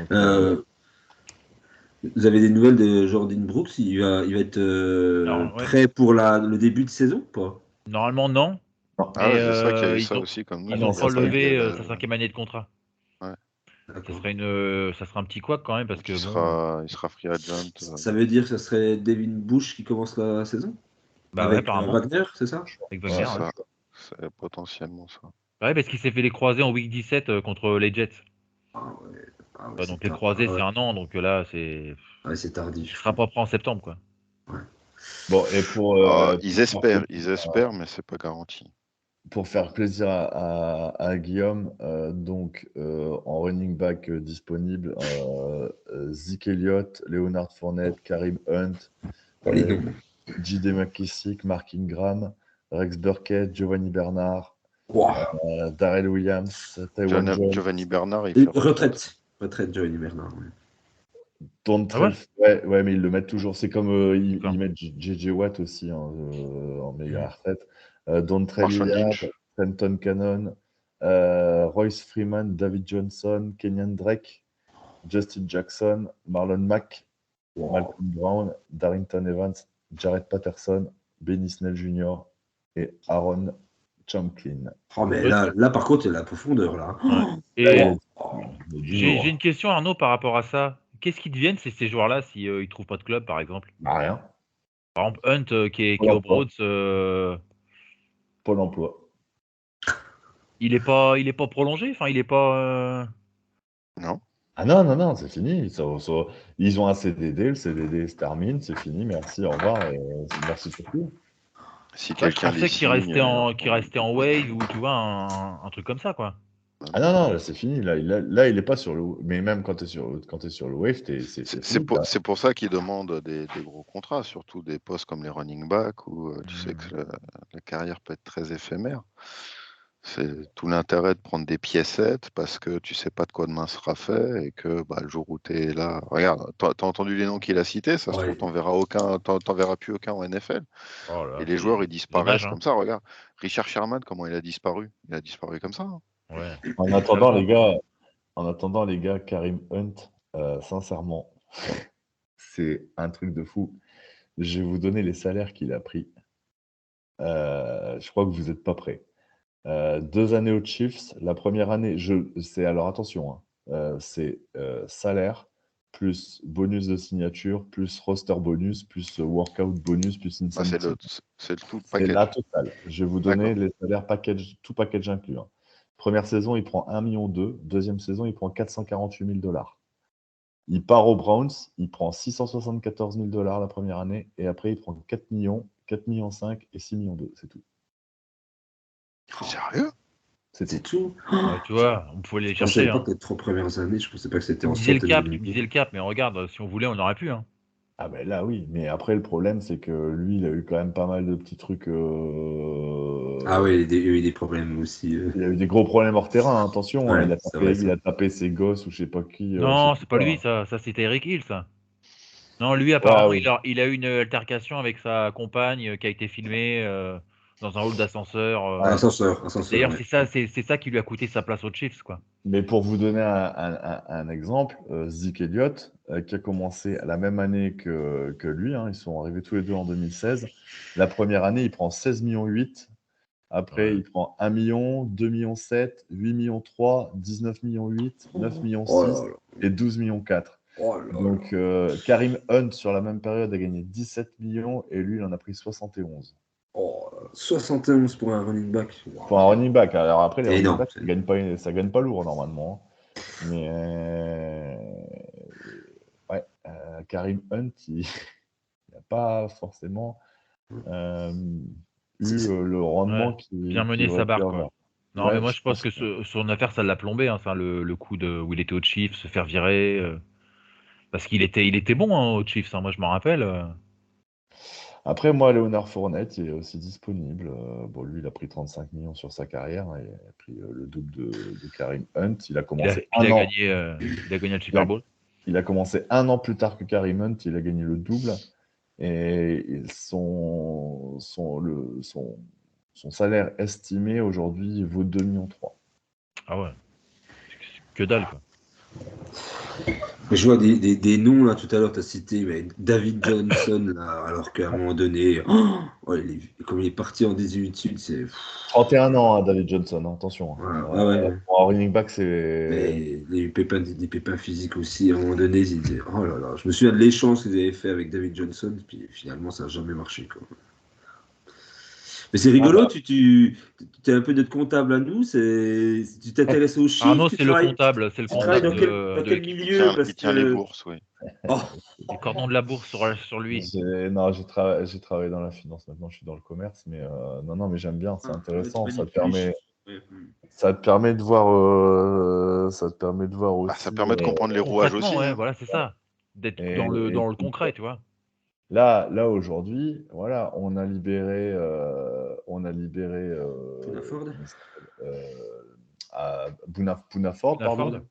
Donc, Vous avez des nouvelles de Jordan Brooks? Il va être Alors, ouais. prêt pour le début de saison ou pas? Normalement, non. Ah Mais ouais, c'est vrai qu'il y a eu ça aussi comme ils news. ont ça, pas ça a levé été, sa 5e année de contrat. Ouais. Ça D'accord. sera un petit couac quand même parce Donc que il bon. sera free agent. Ça veut dire que ça serait Devin Bush qui commence la saison? Bah ouais, Avec apparemment. Wagner, c'est ça? Avec C'est Wagner. ça. C'est potentiellement ça. Ouais, parce qu'il s'est fait les croisés en week 17 contre les Jets. Ah ouais, Ouais, c'est donc les tard. croisés, Ah ouais. c'est 1 an, donc là, c'est. Ouais, c'est Il tardif. sera pas prêt en septembre, quoi. bon, et Ils espèrent, mais c'est pas garanti. pour faire plaisir à Guillaume, en running back disponible, Zeke Elliott, Leonard Fournette, Karim Hunt, J.D. McKissick, Mark Ingram, Rex Burkhead, Giovanni Bernard, Wow. Darrell Williams, Tywan Jones, Giovanni Bernard, il Et fait retraite. Retraite, Johnny Bernard. Ouais. Ah ouais ouais, mais ils le mettent toujours. C'est comme D'accord. ils mettent J.J. Watt aussi en meilleure retraite. Dontrell Marshawn Hilliard, Lynch. Trenton Cannon, Royce Freeman, David Johnson, Kenyan Drake, Justin Jackson, Marlon Mack, Malcolm Brown, Darrington Evans, Jared Patterson, Benny Snell Jr. et Aaron Champlin. Oh, mais là, par contre, il y a la profondeur, là. Ouais. Là, il y a Et j'ai une question, Arnaud, par rapport à ça. Qu'est-ce qu'ils deviennent, ces joueurs-là, si ils trouvent pas de club, par exemple? Bah, rien. Par exemple, Hunt, qui est Pôle au emploi. Broads, Pôle emploi. il est pas prolongé? Enfin, il est pas. Non. Ah non, c'est fini. Ils ont un CDD, le CDD se termine, c'est fini, merci, au revoir, et merci pour tout. Si Je quelqu'un les pensais qu'il restait signe. qu'il restait en wave ou tu vois un truc comme ça, quoi. Ah non, là, c'est fini. Là, il est pas sur le. Mais même quand tu es sur le wave, c'est fini. C'est pour ça qu'ils demandent des gros contrats, surtout des postes comme les running backs où tu sais que la carrière peut être très éphémère. C'est tout l'intérêt de prendre des piécettes parce que tu sais pas de quoi demain sera fait et que le jour où tu es là. Regarde, t'as entendu les noms qu'il a cités, ça se trouve, t'en verras plus aucun en NFL. Oh là, Et les c'est joueurs, ils dommage, disparaissent hein. comme ça. Regarde, Richard Sherman, comment il a disparu? Il a disparu comme ça. Hein. Ouais. En attendant, les gars, Karim Hunt, sincèrement, c'est un truc de fou. Je vais vous donner les salaires qu'il a pris. Je crois que vous n'êtes pas prêts. 2 années aux Chiefs. La première année, alors attention, hein, c'est salaire plus bonus de signature, plus roster bonus, plus workout bonus, plus incentive. C'est le tout C'est package. la totale. Je vais vous donner les salaires package, tout package inclus. Hein. Première saison, il prend 1,2 million. Deuxième saison, il prend 448 000 $. Il part aux Browns, il prend 674 000 $ la première année, et après, il prend 4 millions, 4 millions 5 et 6 millions 2. C'est tout. Sérieux? C'est tout. Ouais, tu vois, on pouvait les Je pensais chercher. pas Hein. que les 3 premières années, je pensais pas que c'était Tu me en disais le centaines cap, de tu me millions. disais le cap, mais regarde, si on voulait, on aurait pu. Hein. Ah ben là, oui. Mais après, le problème, c'est que lui, il a eu quand même pas mal de petits trucs. Ah oui, il y a eu des problèmes aussi. Il a eu des gros problèmes hors terrain, hein, attention. Hein, Ouais, c'est vrai, il a tapé ses gosses ou je sais pas qui. Non, je sais c'est pas pas, lui, hein. ça c'était Eric Hill, ça. Non, lui, apparemment, oui. il a eu une altercation avec sa compagne qui a été filmée dans un hall d'ascenseur. Ascenseur, D'ailleurs, ouais. c'est ça qui lui a coûté sa place aux Chiefs, quoi. Mais pour vous donner un exemple, Zeke Elliott, qui a commencé la même année que lui, hein, ils sont arrivés tous les deux en 2016. La première année, il prend 16,8 millions. Après, Ouais. il prend 1 million, 2,7 millions, 8,3 millions, 19,8 millions, 9,6 millions Oh là là. et 12,4 millions. Oh là là. Donc, Karim Hunt, sur la même période, a gagné 17 millions et lui, il en a pris 71. Oh, 71 pour un running back. Wow. Pour un running back. Alors après, les running Énorme, backs, ça gagne pas lourd normalement. Mais ouais, Karim Hunt, il n'a pas forcément eu le rendement bien qu'il mené aurait sa pu barre, avoir. quoi. Non, Ouais, mais moi, je pense que son affaire, ça l'a plombé, hein, le coup où il était au Chiefs, se faire virer. Parce qu'il était bon, hein, au Chiefs, hein, moi, je m'en rappelle. Après, moi, Léonard Fournette, il est aussi disponible. Bon, lui, il a pris 35 millions sur sa carrière, hein, il a pris le double de Karim Hunt. Il a commencé Il a gagné le Super Bowl. Il a commencé 1 an plus tard que Karim Hunt, il a gagné le double. Et son salaire estimé aujourd'hui vaut 2,3 millions. Ah ouais. Que dalle, quoi. Je vois des noms, là, tout à l'heure, tu as cité David Johnson, là, alors qu'à un moment donné, comme il est parti en désuétude, c'est... 31 ans, hein, David Johnson, hein, attention. Ouais. Pour un running back, c'est... Mais il y a eu des pépins physiques aussi. À un moment donné, ils disaient, oh là là, je me souviens de l'échange qu'ils avaient fait avec David Johnson, puis finalement, ça n'a jamais marché, quoi. Mais c'est rigolo, tu es un peu notre comptable à nous, tu t'intéresses aux chiffres, Arnaud, tu c'est le travailles, comptable tu travailles dans de quel l'équipe. milieu Il tient les bourses, oui. Oh, Les cordons de la bourse sur lui. Non, j'ai travaillé dans la finance, maintenant je suis dans le commerce, mais non, mais j'aime bien, c'est intéressant, ça te permet de voir, ça te permet de voir aussi. Ça permet de comprendre les rouages aussi. Ouais, Hein. voilà, c'est ça. D'être Et- dans et- le concret, tu vois. Là aujourd'hui, voilà, on a libéré Pounaford, pardon.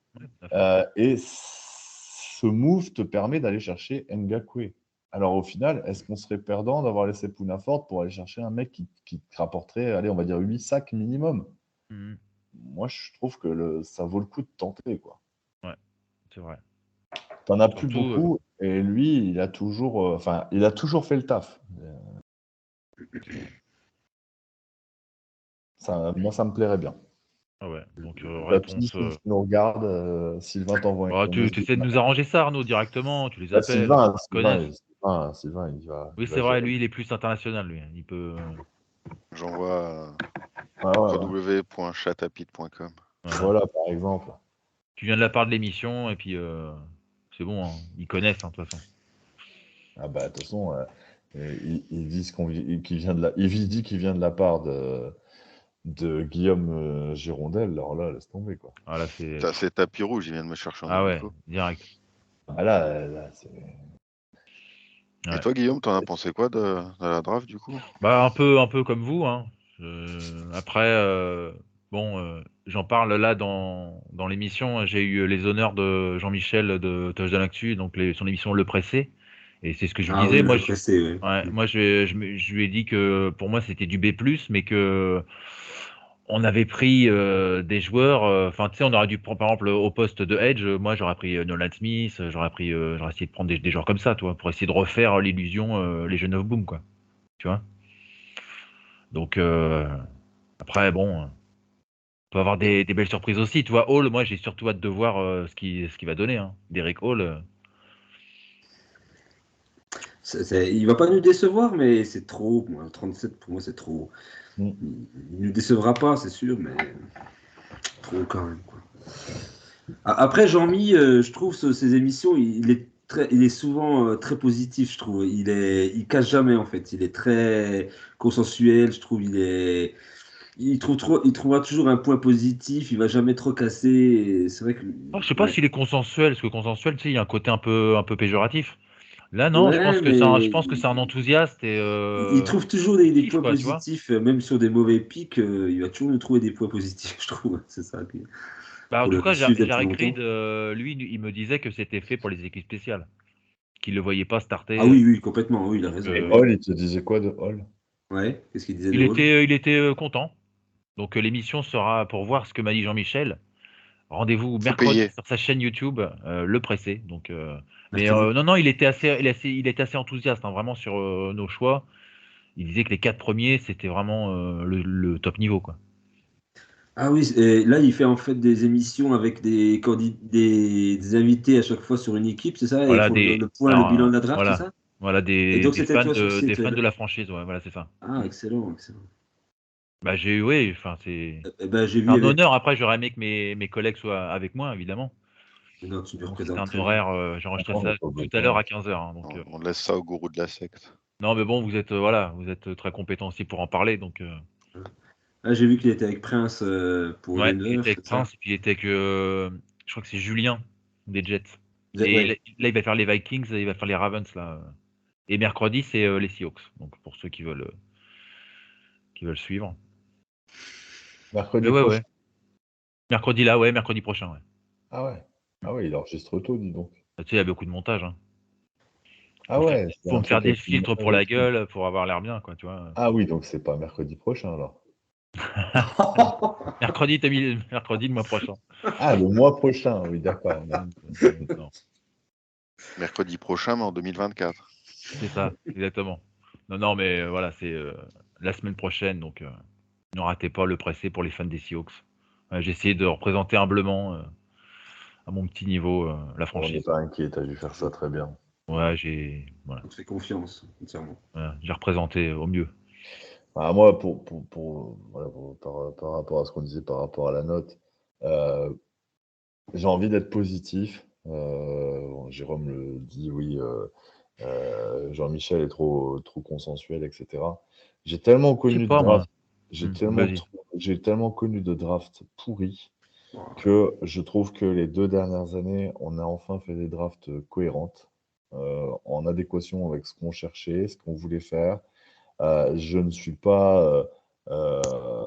Et ce move te permet d'aller chercher Ngakoue. Alors au final, est-ce qu'on serait perdant d'avoir laissé Pounaford pour aller chercher un mec qui te rapporterait, allez, on va dire 8 sacs minimum? Moi, je trouve que ça vaut le coup de tenter, quoi. Ouais, c'est vrai. T'en as plus beaucoup, et lui, il a toujours fait le taf. Moi, ça me plairait bien. Ah ouais, donc Papy, si tu nous regardes, Sylvain t'envoie un tu essaies de nous arranger ça, Arnaud, directement, tu les appelles. Sylvain, il va. Oui, c'est vrai, lui, il est plus international, lui. Il peut. J'envoie www.chatapit.com. Voilà, par exemple. Tu viens de la part de l'émission, et puis c'est bon, hein, ils connaissent, hein, de toute façon. Ah bah, de toute façon, ils disent qu'il vient de la... Il dit qu'il vient de la part de Guillaume Girondel, alors là, laisse tomber, quoi. Ah, là, c'est tapis rouge, il vient de me chercher en ouais, direct. Ah là, c'est... Et toi, Guillaume, t'en as pensé quoi de la draft, du coup? Bah, un peu comme vous, hein. Après, j'en parle là dans l'émission. J'ai eu les honneurs de Jean-Michel de Touchdown Actu, donc son émission Le Pressé. Et c'est ce que je lui disais. Oui, moi, je lui ai dit que pour moi, c'était du B+, mais que on avait pris des joueurs. Enfin, tu sais, on aurait dû prendre, par exemple, au poste de Edge. Moi, j'aurais pris Nolan Smith. J'aurais essayé de prendre des joueurs comme ça, toi, pour essayer de refaire l'illusion les jeunes of Boom, quoi. Tu vois. Donc, après, bon, on peut avoir des belles surprises aussi. Tu vois, Hall, moi, j'ai surtout hâte de voir ce qu'il va donner. Hein. Derek Hall. Il va pas nous décevoir, mais c'est trop. 37, pour moi, c'est trop. Il nous décevra pas, c'est sûr, mais trop quand même. Quoi. Après, Jean-Mi, je trouve ses émissions, il est souvent très positif, je trouve. Il cache jamais, en fait. Il est très consensuel, je trouve. Il trouvera toujours un point positif, il va jamais trop casser. C'est vrai que. Je sais pas s'il est consensuel, parce que consensuel, tu sais, il y a un côté un peu péjoratif. Là, non, je pense que c'est un enthousiaste et. Il trouve toujours des points quoi, positifs, même sur des mauvais pics, il va toujours nous trouver des points positifs, je trouve. C'est ça. En tout cas, Jared Creed, lui, il me disait que c'était fait pour les équipes spéciales. qu'il ne le voyait pas starter. Ah oui, complètement, oui, il a Donc, raison. Et Hall, il te disait quoi de Hall? Ouais, qu'est-ce qu'il disait de il Hall? était content. Donc l'émission sera pour voir ce que m'a dit Jean-Michel. Rendez-vous Faut mercredi payer. sur sa chaîne YouTube, le pressé. Donc, mais Mercredi. non, il était assez enthousiaste, hein, vraiment sur nos choix. Il disait que les 4 premiers, c'était vraiment le top niveau, quoi. Ah oui, et là, il fait en fait des émissions avec des invités à chaque fois sur une équipe, c'est ça? Et ils Voilà font des, le alors, bilan de la draft, c'est voilà, ça? voilà Et donc, c'était toi sur des site. fans de la franchise, ouais, voilà, c'est ça. Ah, excellent, excellent. Bah oui, enfin c'est Ben, j'ai vu un avec. honneur. Après, j'aurais aimé que mes collègues soient avec moi, évidemment. Non, tu me Donc c'était représentes un très bien. horaire, j'ai enregistré Non, on n'a ça pas tout à l'heure besoin. à 15h, hein, donc On laisse ça au gourou de la secte. non, mais bon, vous êtes très compétent aussi pour en parler, donc Ah, j'ai vu qu'il était avec Prince pour une ouais, il était 9h, avec c'est ça? Prince et puis il était avec, je crois que c'est Julien des Jets. Et Ouais. là, il va faire les Vikings, il va faire les Ravens là. Et mercredi, c'est les Seahawks. Donc pour ceux qui veulent suivre. Mais Mercredi ouais, prochain. ouais. Mercredi là, ouais, mercredi prochain, ouais. Ah ouais. Ah ouais, il enregistre tôt, dis donc. Tu sais, il y a beaucoup de montage, hein. Ah ouais, c'est Faut un me faire truc des avec le filtres pour montage la et tout. gueule, pour avoir l'air bien, quoi, tu vois. Ah oui, donc c'est pas mercredi prochain alors. Mercredi le mois prochain. Ah, le mois prochain, oui, d'accord. Non, Mercredi prochain, mais en 2024. c'est ça, exactement. Non, mais voilà, c'est la semaine prochaine, donc ne ratez pas le pressé pour les fans des Seahawks. J'ai essayé de représenter humblement, à mon petit niveau, la On n'est franchise. pas inquiet, t'as dû faire ça très bien. Ouais, voilà, On te fait confiance, entièrement. voilà, j'ai représenté au mieux. Ah, moi, voilà, par rapport à ce qu'on disait par rapport à la note, euh, j'ai envie d'être positif. Bon, Jérôme le dit, oui, Jean-Michel est trop consensuel, etc. J'ai tellement Je sais connu de pas, moi. draft, Vas-y. j'ai tellement connu de draft pourris Wow. que je trouve que les 2 dernières années, on a enfin fait des drafts cohérentes, en adéquation avec ce qu'on cherchait, ce qu'on voulait faire. Je ne suis pas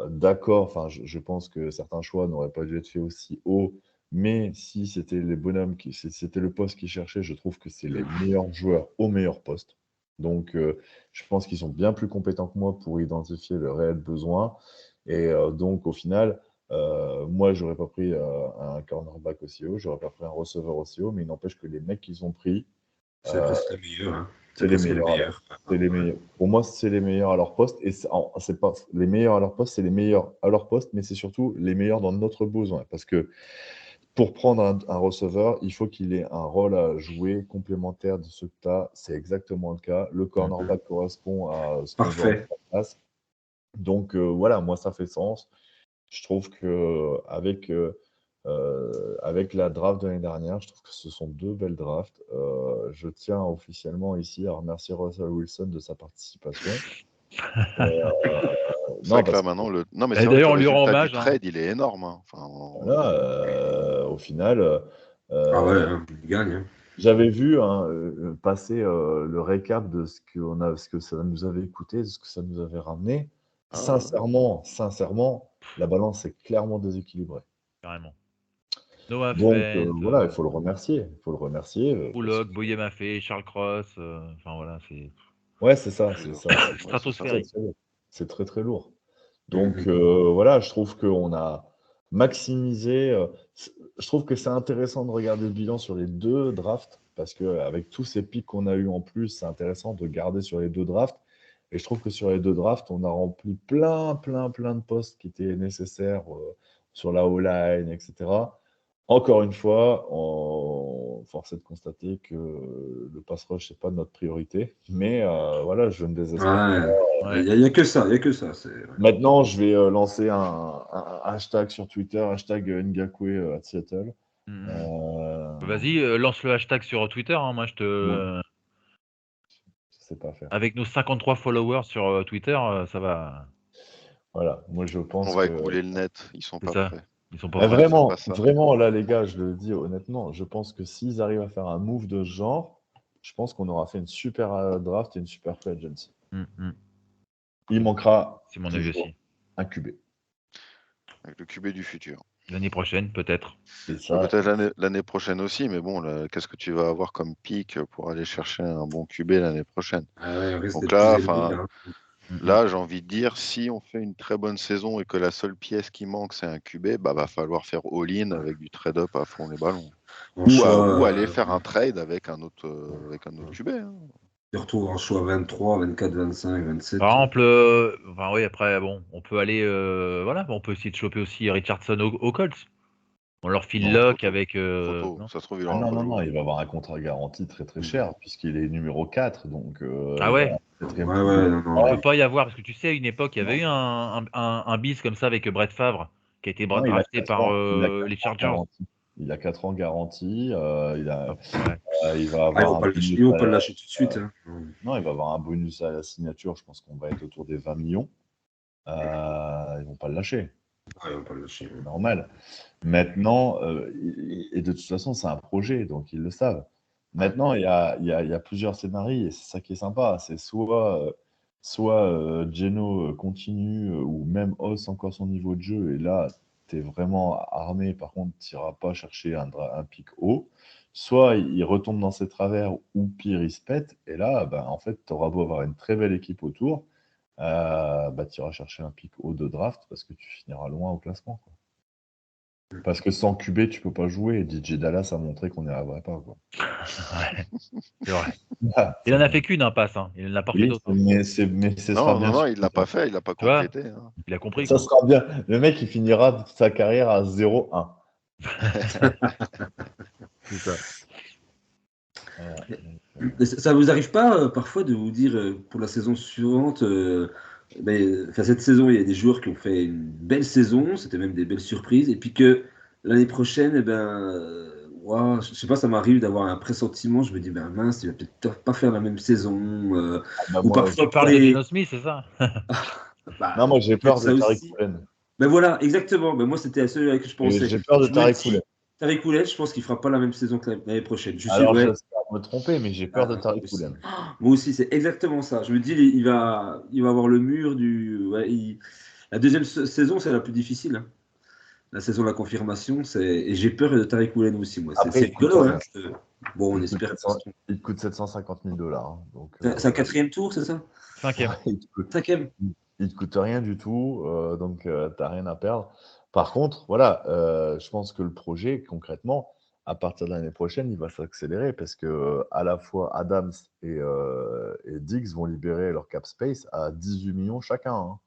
d'accord, enfin, je pense que certains choix n'auraient pas dû être faits aussi haut, mais si c'était les bonhommes, si c'était le poste qu'ils cherchaient, je trouve que c'est les meilleurs joueurs au meilleur poste. Donc, je pense qu'ils sont bien plus compétents que moi pour identifier le réel besoin. Et donc, au final, moi, j'aurais pas pris un cornerback aussi haut, j'aurais pas pris un receveur aussi haut, mais il n'empêche que les mecs qu'ils ont pris, C'est euh, presque le meilleur, hein. c'est les presque le meilleurs à leur, meilleur. c'est les meilleurs. Pour moi, c'est les meilleurs à leur poste. Et c'est pas les meilleurs à leur poste, c'est les meilleurs à leur poste, mais c'est surtout les meilleurs dans notre besoin. Parce que pour prendre un receveur, il faut qu'il ait un rôle à jouer complémentaire de ce que tu as. C'est exactement le cas. Le cornerback correspond à ce qu'on veut en Parfait. face. Donc voilà, moi, ça fait sens. Je trouve que avec la draft de l'année dernière, je trouve que ce sont 2 belles drafts. Je tiens officiellement ici à remercier Russell Wilson de sa participation. C'est Non, vrai que là, parce que maintenant, non, mais Et c'est vrai que d'ailleurs, le on lui rend résultat du hommage, hein. trade, il est énorme, hein. Enfin, voilà, au final, Ah ouais, euh, hein, il gagne, hein. j'avais vu hein, passer le récap de ce que ça nous avait coûté, de ce que ça nous avait ramené. ah, Sincèrement, la balance est clairement déséquilibrée. Carrément. Noah Donc Fent, voilà, il faut le remercier. Il faut le remercier parce Bullock, Boye Maffé, Charles Cross, enfin voilà, c'est ouais, c'est ça, plus c'est de- ça. ouais, c'est ça. Très, stratosphérique. très lourd. C'est très, très lourd. Donc Mhm. voilà, je trouve qu'on a maximisé. Je trouve que c'est intéressant de regarder le bilan sur les 2 drafts parce qu'avec tous ces pics qu'on a eu en plus, c'est intéressant de garder sur les 2 drafts. Et je trouve que sur les 2 drafts, on a rempli plein de postes qui étaient nécessaires sur la O-line, etc. Encore une fois, force est de constater que le pass rush, c'est pas notre priorité. Mais voilà, je ne désespère pas. Ouais, Ouais. il y a que ça, il y a que ça. Ouais. Maintenant, je vais lancer un hashtag sur Twitter, hashtag Ngakwe à Seattle. Mhm. Euh, Vas-y, lance le hashtag sur Twitter, hein. Moi, moi, je sais pas faire. avec nos 53 followers sur Twitter, ça va. Voilà, moi je On pense va que écouler le net, ils sont C'est pas ça. prêts. Ils sont pas ah, prêts. Ils font pas vraiment, ça. vraiment là les gars, je le dis honnêtement, je pense que s'ils arrivent à faire un move de ce genre, je pense qu'on aura fait une super draft et une super free agency. Mhm. Il manquera C'est mon avis toujours aussi. un QB. Avec le QB du futur. L'année prochaine, peut-être. C'est ça. Peut-être l'année prochaine aussi, mais bon, là, qu'est-ce que tu vas avoir comme pic pour aller chercher un bon QB l'année prochaine? Ah ouais, on risque Donc d'être plus là, élevé, enfin, hein. là, j'ai envie de dire, si on fait une très bonne saison et que la seule pièce qui manque, c'est un QB, bah, va falloir faire all-in avec du trade-up à fond les ballons. En Ou choix, aller faire un trade avec un autre QB. Hein. surtout en choix 23, 24, 25, Par 27. exemple, enfin oui, après, bon, on peut aller, voilà, on peut essayer de choper aussi Richardson aux Colts. On leur file Non, trop Luck tôt. avec. Trop tôt. Non Ça se trouve, il Ah aura non, pas non, joué. non, il va avoir un contrat garanti très très cher, puisqu'il est numéro 4, donc Ah il va ouais, avoir un quatrième Ouais, tour ouais, de non, il non. peut pas y avoir, parce que tu sais, à une époque, il y avait eu un bis comme ça avec Brett Favre, qui a été Non, il a drafté 4 par ans, il a 4 les ans Chargers. garanti. Il a 4 ans garanti, Ah, ouais. il va Ah, avoir un bonus ils vont à pas le la, lâcher tout de suite, hein. non, il va avoir un bonus à la signature, je pense qu'on va être autour des 20 millions. Ils vont pas le lâcher, Ah, ils vont pas le lâcher. c'est normal. Maintenant, et de toute façon, c'est un projet, donc ils le savent. Maintenant, il y a plusieurs scénarios, et c'est ça qui est sympa. C'est soit Geno continue, ou même hausse encore son niveau de jeu, et là, tu es vraiment armé. Par contre, tu n'iras pas chercher un pic haut. Soit il retombe dans ses travers, ou pire, il se pète. Et là, ben, en fait, tu auras beau avoir une très belle équipe autour, bah, tu iras chercher un pic haut de draft parce que tu finiras loin au classement, quoi. Parce que sans QB, tu peux pas jouer. Et DJ Dallas a montré qu'on n'y arriverait pas, quoi. Ouais, c'est vrai. Ah, Il en a fait qu'une impasse, hein. Il n'en a pas fait oui, d'autres. Hein. mais ce sera bien Non, sûr. il l'a pas fait, il l'a pas Tu vois, complété. Hein. il a compris, Ça quoi. sera bien. Le mec, il finira sa carrière à 0-1. C'est ça. Voilà. Mais ça vous arrive pas parfois de vous dire pour la saison suivante, cette saison, il y a des joueurs qui ont fait une belle saison, c'était même des belles surprises, et puis que l'année prochaine, ouah, je sais pas, ça m'arrive d'avoir un pressentiment, je me dis, ben mince, il va peut-être pas faire la même saison, Ah, bah, ou moi, Tu parfois pour parles de les. Geno Smith, c'est ça? non, moi, j'ai Peut-être peur de ça Tariq aussi. Woolen. Ben voilà, exactement. Ben moi, c'était à celui que je pensais. J'ai peur de Je me Tariq Woolen. dis, Tariq Woolen, je pense qu'il fera pas la même saison que l'année prochaine. Je suis Alors, vrai. j'espère me tromper, mais j'ai peur de Tariq Woolen. Moi aussi, c'est exactement ça. Je me dis, il va avoir le mur du. Ouais, la deuxième saison, c'est la plus difficile, hein. La saison de la confirmation, et j'ai peur de Tariq Woolen aussi, moi. Après, C'est il coûte, rigolo, hein. Bon, on il coûte espère que ça se trompe. 750 000 $. Hein, donc, C'est un quatrième tour, c'est ça? Cinquième. Cinquième. il te coûte rien du tout, donc tu n'as rien à perdre. Par contre, voilà, je pense que le projet, concrètement, à partir de l'année prochaine, il va s'accélérer parce que à la fois Adams et Diggs vont libérer leur cap space à 18 millions chacun, hein.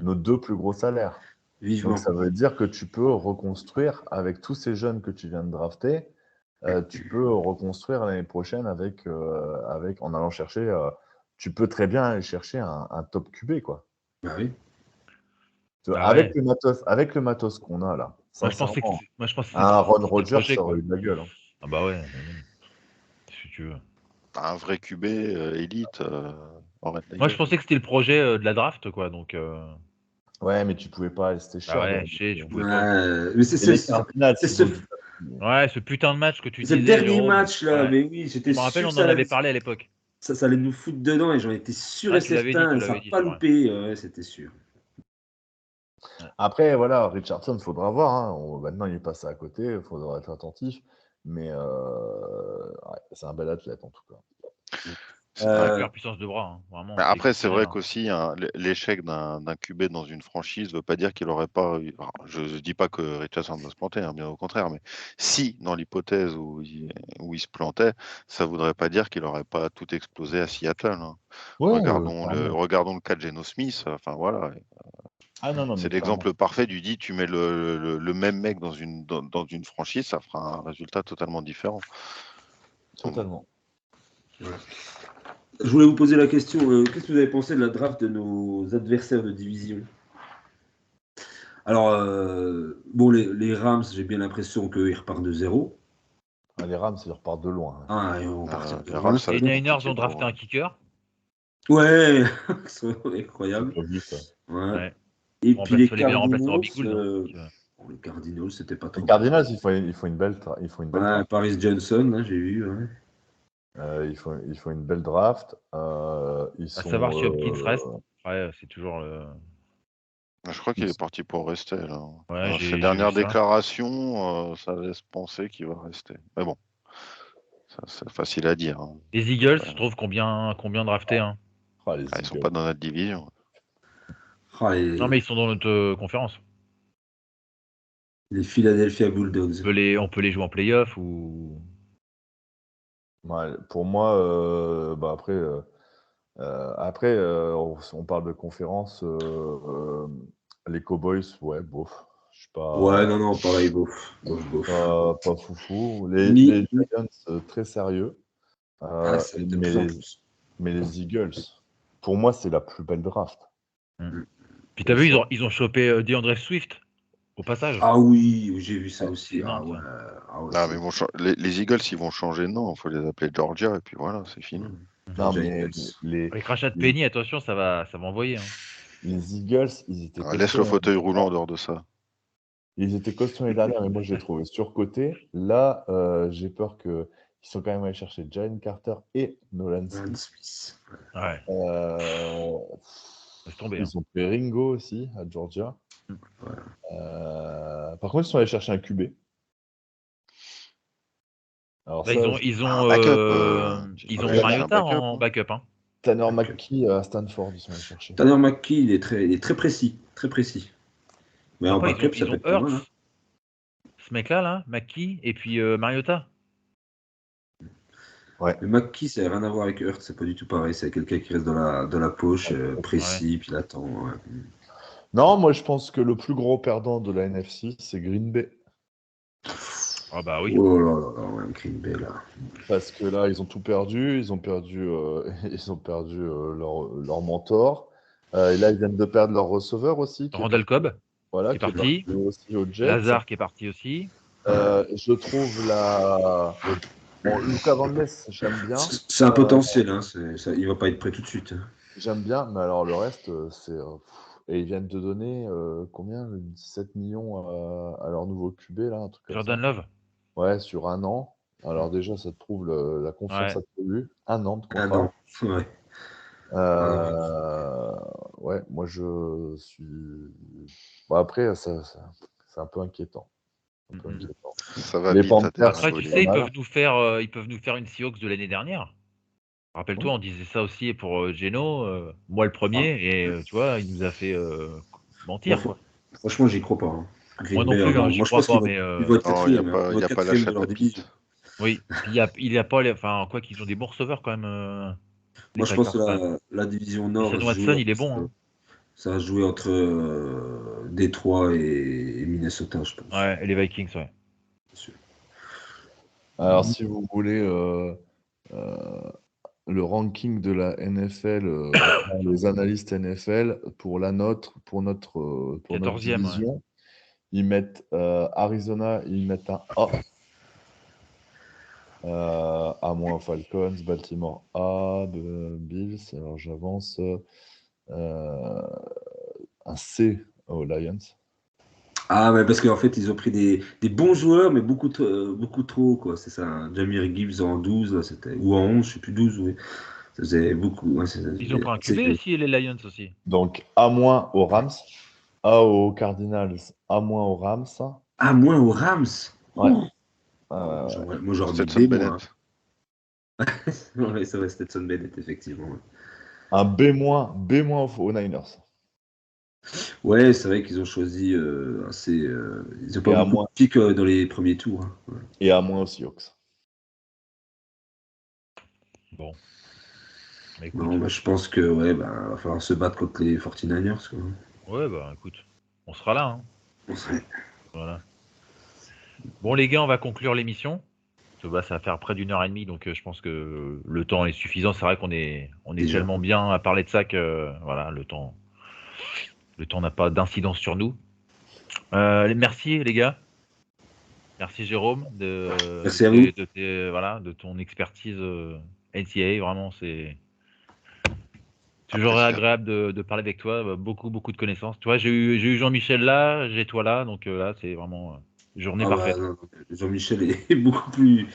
Nos deux plus gros salaires. Vivement. Donc ça veut dire que tu peux reconstruire avec tous ces jeunes que tu viens de drafter, tu peux reconstruire l'année prochaine avec, en allant chercher, tu peux très bien aller chercher un top QB, quoi. Bah oui. Ah Avec ouais. le matos qu'on a là, Moi, je pensais que sincèrement, c'était un Ron le Rodgers, projet, ça quoi. aurait eu de la gueule, hein. Ah bah ouais, mais bon, si tu veux. Un vrai QB élite aurait de la Moi, je gueule. pensais que c'était le projet de la draft, quoi. Donc, Ouais, mais tu pouvais pas, c'était bah cher. ouais, je sais, je pouvais pas. Ouais, mais Et les Cardinals, c'est ils ont ce, dû. Ouais, ce putain de match que tu ce disais, dernier Jérôme. match là, Ouais. mais oui, j'étais Je me rappelle, sûr on que en avait parlé à l'époque. ça allait nous foutre dedans et j'en étais sûr Ah, et certain, tu ça l'avais n'a dit, pas c'est vrai. loupé, ouais, c'était sûr. Ouais. Après, voilà, Richardson, il faudra voir, hein. Maintenant, il est passé à côté, il faudra être attentif. Mais ouais, c'est un bel athlète, en tout cas. Ouais, pure puissance de bras, hein. Vraiment, Mais c'est après, c'est vrai extraordinaire. qu'aussi, hein, l'échec d'un QB dans une franchise ne veut pas dire qu'il n'aurait pas eu. Alors, je ne dis pas que Richardson doit se planter, hein, bien au contraire, mais si, dans l'hypothèse où il se plantait, ça ne voudrait pas dire qu'il n'aurait pas tout explosé à Seattle. Hein. Ouais, clairement. Regardons le cas de Geno Smith. Enfin, voilà, Ah non, non, c'est mais clairement. l'exemple parfait du dit tu mets le même mec dans une franchise, ça fera un résultat totalement différent. Donc, Totalement. Ouais. Je voulais vous poser la question, qu'est-ce que vous avez pensé de la draft de nos adversaires de division? Alors, bon, les Rams, j'ai bien l'impression qu'ils repartent de zéro. Ah, les Rams, ils repartent de loin, hein. Ah, ils vont partir de les Rams, loin, ça va Les être Niners compliqué ont pour drafté eux. un kicker. Ouais, c'est J'ai incroyable. pas vu ça. Ouais. Ouais. Et puis les Fallait bien remplacer Cardinals, Robbie Gould. Hein. bon, les Cardinals, c'était pas Les trop mal. Cardinals, il faut une belle Ouais, draft. Paris Johnson, là, j'ai vu. Ouais. Il faut une belle draft. Ils À savoir si Hopkins sont. reste. Ouais, c'est toujours le. Je crois qu'il est parti pour rester là. Ouais, j'ai Ses vu dernières ça. déclarations, ça laisse penser qu'il va rester. Mais bon, ça, c'est facile à dire. Hein. Les Eagles, Ouais. je trouve combien draftés, hein. Les Ils sont Eagles. pas dans notre division. Ah, Non, mais ils sont dans notre conférence. les Philadelphia Bulldogs. On peut les jouer en playoff ou. Ouais, pour moi, après, on parle de conférence. Les Cowboys, ouais, bof. Je suis Ouais, non, pareil, bof. pas foufou. Les Mi- Giants, très sérieux. c'est de plus en plus. Mais les Eagles, pour moi, c'est la plus belle draft. Puis t'as vu, ils ont chopé DeAndre Swift au passage. Ah oui, j'ai vu ça aussi. énorme, ouais. Non, c'est- mais les Eagles, ils vont changer de nom. Il faut les appeler Georgia et puis voilà, c'est fini. Non, Georgia mais Eagles. Avec Rashad Penny, attention, ça va envoyer. Hein. les Eagles, ils étaient Laisse le fauteuil roulant en dehors de ça. Ils étaient costauds l'année dernière, mais moi, je les trouvais surcotés. Là, j'ai peur qu'ils sont quand même allés chercher Jalen Carter et Nolan Smith. Ouais, laisse tomber. Ils ont pris Ringo aussi à Georgia. Ouais. Par contre, ils sont allés chercher un QB. Alors Là, ça, ils ont Ouais, Mariota c'est un en backup. Hein. Tanner McKee à Stanford, ils sont allés chercher. Tanner McKee, il est très précis. Très précis. Mais en Après, backup, ça ils peut ont être pas mal. Hurts, ce mec-là, McKee, et puis Mariota. Ouais. Mais McKee, ça n'a rien à voir avec Hurt, c'est pas du tout pareil. C'est quelqu'un qui reste dans la poche, précis, puis il attend. Ouais. Non, moi, je pense que le plus gros perdant de la NFC, c'est Green Bay. Ah bah oui. Oh là là, ouais, Green Bay là. Parce que là, ils ont tout perdu. Ils ont perdu leur mentor. Et là, ils viennent de perdre leur receveur aussi. Randall Cobb, Voilà, qui est parti. aussi au Jets. Lazare qui est parti aussi. Je trouve Luca Van Ness, j'aime bien. C'est un potentiel, hein, il va pas être prêt tout de suite. J'aime bien, mais alors le reste, c'est. Et ils viennent de donner combien 17 millions à leur nouveau QB, là, un truc comme Jordan ça. Love. Ouais, sur un an. Alors déjà, ça te prouve la confiance absolue. Un an de contrat. Ouais. Ouais, moi je suis. Bon, après, c'est un peu inquiétant. Ça va Les vite. Panthers, Après, tu sais, ils peuvent nous faire une Seahawks de l'année dernière. Rappelle-toi, on disait ça aussi pour Geno, moi le premier, et tu vois, il nous a fait mentir. Quoi. Franchement, j'y crois pas. Hein. Moi non plus, j'y crois pas, mais. Ils vont être Non, il quatrième. n'y a pas la de chatte leur à division. pite. Oui, il y a pas enfin, quoi qu'ils ont des bons receveurs quand même. Moi, je pense que la division Nord. Sean Watson, il est bon. Hein. Ça va jouer entre Détroit et Minnesota, je pense. Ouais, et les Vikings, ouais. Alors, si vous voulez le ranking de la NFL, les analystes NFL, pour notre 14e, division, ils mettent Arizona, ils mettent un A. A- Falcons, Baltimore A, de Bills. Alors, j'avance un C aux Lions. Ah ouais, parce qu'en fait, ils ont pris des bons joueurs, mais beaucoup trop, quoi. C'est ça. Hein. Jameer Gibbs en 12, là, ou en 11, je sais plus, 12, oui. Ça faisait beaucoup. Ouais, ils ont pris un QB aussi, les Lions aussi. Donc, A- aux Rams, A aux Cardinals, A- aux Rams. Ah, moins aux Rams. Ouais. Moi, j'aurais mis Stetson B-. Bennett. Ouais, ça va, Stetson Bennett, effectivement. Ouais. Un B- aux Niners. Ouais, c'est vrai qu'ils ont choisi assez. Ils ont pas beaucoup de pics dans les premiers tours. Hein. Ouais. Et à moins aux Seahawks. Bon. Mais écoute. Non, je pense que va falloir se battre contre les 49ers. Quoi. Ouais, bah écoute, on sera là. Hein. On serait... Voilà. Bon, les gars, on va conclure l'émission. Ça va faire près d'1h30, donc je pense que le temps est suffisant. C'est vrai qu'on est tellement bien à parler de ça que voilà, le temps n'a pas d'incidence sur nous. Merci les gars. Merci Jérôme Merci à vous. de ton expertise NCAA. Vraiment, c'est toujours agréable de parler avec toi. Beaucoup de connaissances. Tu vois, j'ai eu Jean-Michel là, j'ai toi là, donc là c'est vraiment journée parfaite. Non, Jean-Michel est beaucoup plus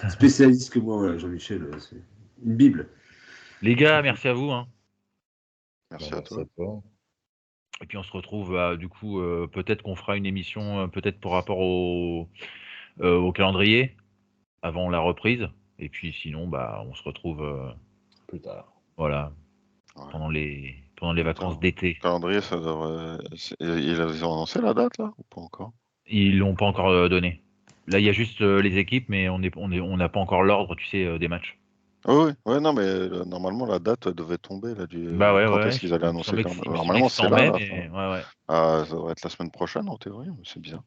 spécialiste que moi. Voilà, Jean-Michel, c'est une bible. Les gars, merci à vous. Hein. Merci à toi. Et puis on se retrouve, du coup, peut-être qu'on fera une émission, peut-être par rapport au calendrier, avant la reprise. Et puis sinon, bah, on se retrouve, Plus tard. voilà, Ouais. pendant les vacances d'été. Calendrier, ça devrait. Ils ont annoncé la date là ou pas encore? Ils l'ont pas encore donné. Là, il y a juste les équipes, mais on n'a pas encore l'ordre, tu sais, des matchs. Oui, ouais, non, mais normalement la date devait tomber là. Bah ouais, Quand ouais. est-ce qu'ils allaient Il me annoncer le semblait que, calendrier? il me semblait que Normalement, c'était c'est en là, mai, là. mais ouais, ouais. Ça devrait être la semaine prochaine en théorie, mais c'est bien.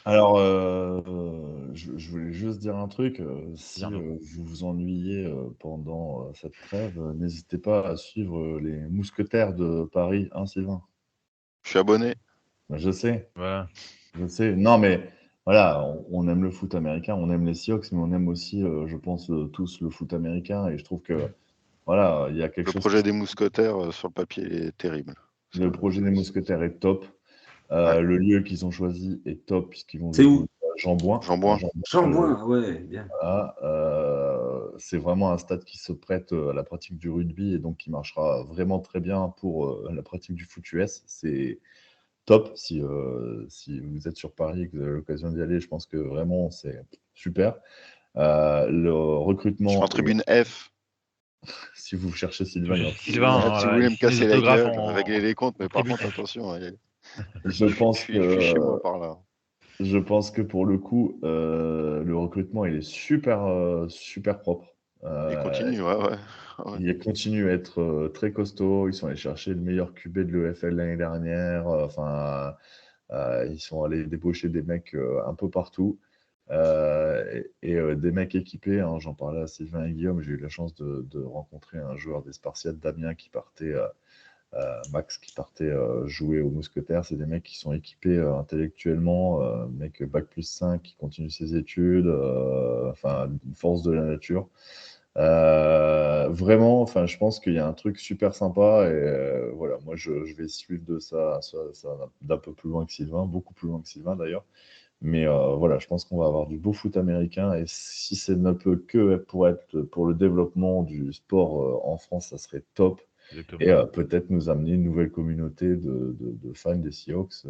Alors, je voulais juste dire un truc. Si Bien, vous vous ennuyez pendant cette trêve, n'hésitez pas à suivre les Mousquetaires de Paris, hein, Sylvain? Je suis abonné. Ben, je sais, voilà. je sais. Non, mais voilà, on aime le foot américain, on aime les Seahawks, mais on aime aussi, je pense, tous le foot américain. Et je trouve que, voilà, il y a quelque Le chose projet des Mousquetaires sur le papier est terrible. Le projet des Mousquetaires est top. Ouais. Le lieu qu'ils ont choisi est top, puisqu'ils vont C'est jouer où? à Jean-Bouin. Jean-Bouin. Jean-Bouin, ah ouais, bien. Voilà, c'est vraiment un stade qui se prête à la pratique du rugby et donc qui marchera vraiment très bien pour la pratique du foot US. C'est top si vous êtes sur Paris et que vous avez l'occasion d'y aller. Je pense que vraiment c'est super. Le Je suis en recrutement est, tribune F. si vous cherchez Sylvain, il y a Sylvain, Si vous voilà, voulez il me signe les casser la autographes gueule, régler les comptes, en mais par tribune contre, F. attention, je pense je suis chez moi que par là. Je pense que pour le coup, le recrutement, il est super propre. Il Euh, continue, ouais. il continue à être très costaud. Ils sont allés chercher le meilleur QB de l'EFL l'année dernière. Ils sont allés débaucher des mecs un peu partout. Des mecs équipés, hein, j'en parlais à Sylvain et Guillaume. J'ai eu la chance de rencontrer un joueur des Spartiates, Damien, qui partait Max qui partait jouer aux Mousquetaires. C'est des mecs qui sont équipés intellectuellement, mec bac+5 qui continue ses études, une force de la nature. Vraiment, je pense qu'il y a un truc super sympa et voilà, moi je vais suivre de ça d'un peu plus loin que Sylvain, beaucoup plus loin que Sylvain d'ailleurs. Mais voilà, je pense qu'on va avoir du beau foot américain et si ça ne peut que être pour le développement du sport en France, ça serait top. Exactement. Et peut-être nous amener une nouvelle communauté de fans des Seahawks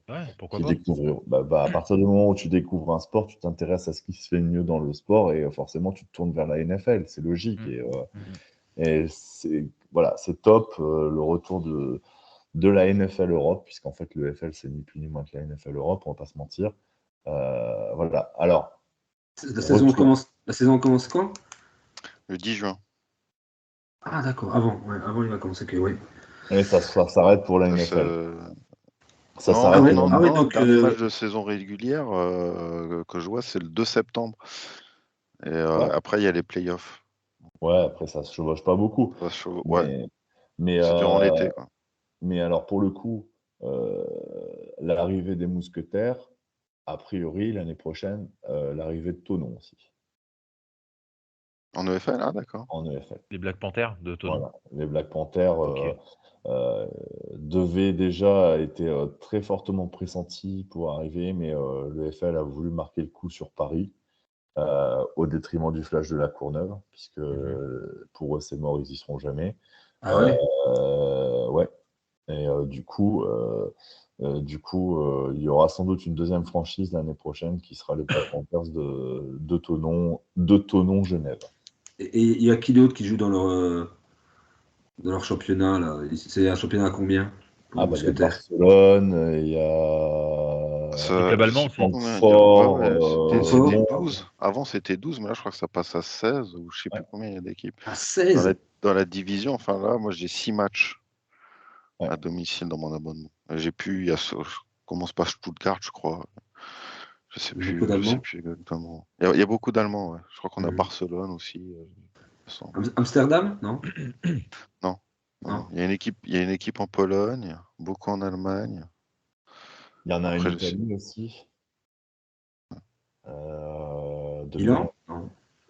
Ouais, pourquoi qui pas. découvrent. À partir du moment où tu découvres un sport, tu t'intéresses à ce qui se fait mieux dans le sport et forcément tu te tournes vers la NFL. C'est logique. Et c'est top le retour de la NFL Europe, puisqu'en fait le FL c'est ni plus ni moins que la NFL Europe, on va pas se mentir. Voilà. Alors, La saison commence quand? Le 10 juin. Ah d'accord, avant les vacances, ok, oui. et ça s'arrête pour la Ça NFL. se- Ça Non, s'arrête non, au non, moment. le dernier match de saison régulière que je vois, c'est le 2 septembre. Et Ouais. après, il y a les playoffs. Ouais, après ça se chevauche pas beaucoup. Ouais, Mais, c'est durant l'été, quoi. mais alors pour le coup, l'arrivée des Mousquetaires, a priori l'année prochaine, l'arrivée de Thonon aussi, En EFL, ah d'accord. en EFL. Les Black Panthers de Thonon. Voilà. Les Black Panthers Ok. devaient déjà été très fortement pressentis pour arriver, mais l'EFL a voulu marquer le coup sur Paris. Au détriment du Flash de la Courneuve, puisque pour eux c'est mort, ils y seront jamais. Ah ouais? Ouais. Et du coup, il y aura sans doute une deuxième franchise l'année prochaine qui sera les Black Panthers de Thonon, Genève. Et il y a qui d'autre qui joue dans leur championnat là? C'est un championnat à combien pour les Il y a Mousquetaires? Barcelone, il y a Les clubs Je allemands sais aussi. plus combien il y a. Ouais, c'était Francfort? 12. Avant, c'était 12, mais là, je crois que ça passe à 16, ou je sais plus combien il y a d'équipes. À 16? Dans la division, là, moi, j'ai 6 matchs Ouais. à domicile dans mon abonnement. Je commence par Stuttgart, je crois. Je sais Beaucoup plus d'Allemands? exactement. Il y a beaucoup d'Allemands, ouais. Je crois qu'on a Mhm. Barcelone aussi. Amsterdam? Non? Non. Non. Il y a une équipe en Pologne, beaucoup en Allemagne. Il y en a Après, en Italie aussi. De Milan?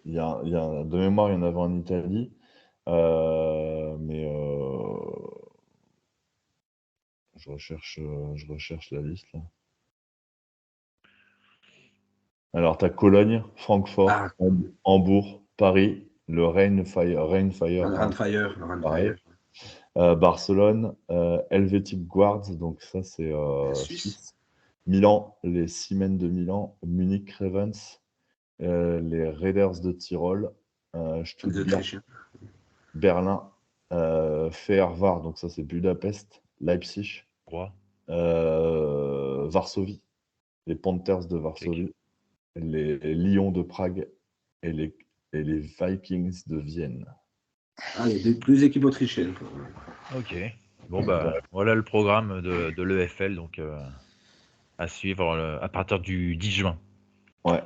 mémoire, Non. de mémoire, il y en avait en Italie. Mais je recherche la liste là. Alors, tu as Cologne, Francfort, Ah, Hambourg, Paris, le Rhein Fire. Run Fire. Pareil. Barcelone, Helvetic Guards, donc ça c'est La Suisse. Suisse. Milan, les Ciments de Milan. Munich Ravens, les Raiders de Tyrol. Stuttgart, D'Autriche. Berlin, Fehervar, donc ça c'est Budapest. Leipzig, Croix. Varsovie, les Panthers de Varsovie, les Lions de Prague et les Vikings de Vienne. Ah, il y a deux équipes autrichiennes. Quoi. Ok. Bon, bah, voilà le programme de l'EFL, donc à suivre à partir du 10 juin. Ouais.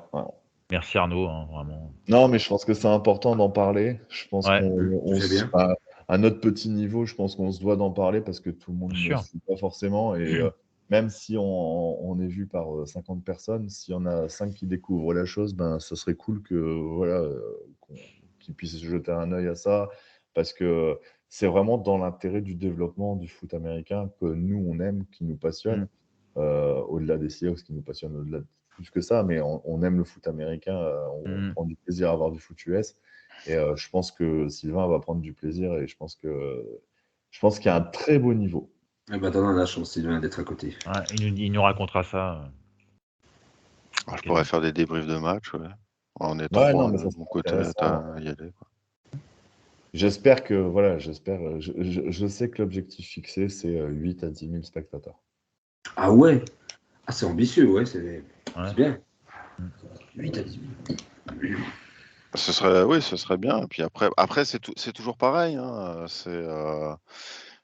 Merci Arnaud, hein, vraiment. Non, mais je pense que c'est important d'en parler. Je pense Ouais. à notre petit niveau, je pense qu'on se doit d'en parler parce que tout le monde Bien ne sûr. le sait pas forcément. Et même si on est vu par 50 personnes, s'il y en a 5 qui découvrent la chose, ben, ce serait cool que qu'ils puissent jeter un œil à ça parce que c'est vraiment dans l'intérêt du développement du foot américain que nous, on aime, qui nous passionne. Au-delà des Seahawks qui nous passionnent au-delà plus que ça, mais on aime le foot américain, on prend du plaisir à avoir du foot US. Et je pense que Sylvain va prendre du plaisir et je pense qu'il y a un très beau niveau. Eh ben, t'en as la chance, Sylvain, d'être à côté. Ouais, il nous racontera ça. Je pourrais faire des débriefs de match, en étant Ouais, non, mais ça, de mon côté intéressant. à y aller. Quoi. J'espère que, voilà, je sais que l'objectif fixé, c'est 8 à 10 000 spectateurs. Ah ouais. Ah, c'est ambitieux, ouais, c'est bien. 8 à 10 000. Ce serait bien. Et puis après c'est toujours pareil. Hein. C'est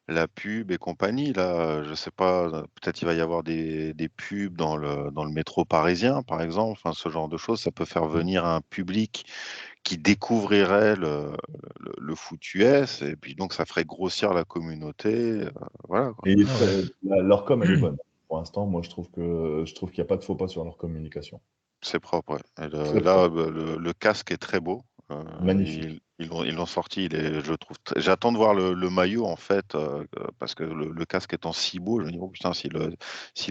la pub et compagnie. Là, je sais pas, peut-être il va y avoir des pubs dans le métro parisien, par exemple. Enfin, ce genre de choses, ça peut faire venir un public qui découvrirait le foot US. Et puis donc, ça ferait grossir la communauté. Voilà. Quoi. Et leur com, elle est bonne. Pour l'instant, moi, je trouve qu'il n'y a pas de faux pas sur leur communication. C'est propre, ouais. Et Très là, propre. le casque est très beau. Magnifique. Ils l'ont sorti. Je trouve. J'attends de voir le maillot en fait, parce que le casque étant si beau, je me dis oh putain si le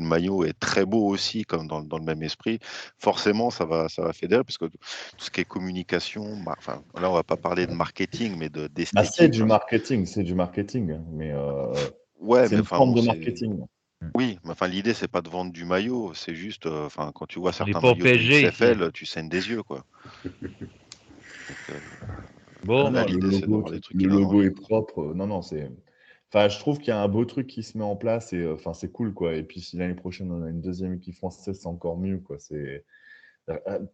maillot est très beau aussi, comme dans le même esprit, forcément ça va fédérer parce que tout ce qui est communication, enfin là on va pas parler de marketing, mais d'esthétique. C'est du marketing, hein, mais ouais, c'est mais une forme de marketing. Oui, mais enfin l'idée c'est pas de vendre du maillot, c'est juste, enfin quand tu vois On n'est certains pas au maillots de PSG XFL, tu saignes des yeux quoi. Donc, Bon, là, Non, l'idée c'est d'avoir des trucs le qui donnent logo envie. est propre. Non, c'est. Enfin, je trouve qu'il y a un beau truc qui se met en place et enfin, c'est cool, quoi. Et puis, si l'année prochaine on a une deuxième équipe française, c'est encore mieux, quoi.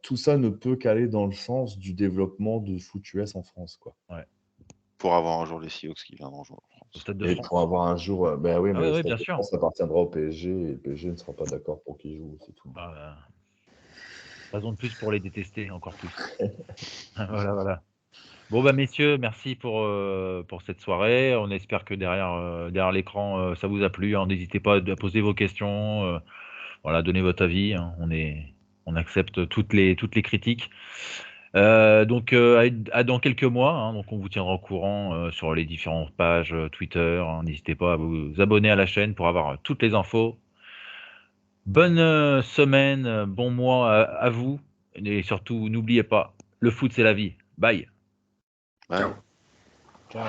Tout ça ne peut qu'aller dans le sens du développement de foot US en France, quoi. Ouais. Pour avoir un jour les Seahawks qui viendront jouer en Au France. Stade de Et France. pour avoir un jour, ben oui, Ah mais le ouais, Stade bien de sûr. France appartiendra au PSG et le PSG ne sera pas d'accord pour qu'il joue, c'est tout. Raison de plus pour les détester encore plus. Voilà. Bon bah messieurs, merci pour cette soirée. On espère que derrière l'écran ça vous a plu. Hein. N'hésitez pas à poser vos questions. Voilà, donnez votre avis. Hein. On accepte toutes les critiques. Donc à dans quelques mois. Hein. Donc on vous tiendra au courant sur les différentes pages Twitter. Hein. N'hésitez pas à vous abonner à la chaîne pour avoir toutes les infos. Bonne semaine, bon mois à vous. Et surtout, n'oubliez pas, le foot c'est la vie. Bye. Ouais. Ciao. Ciao.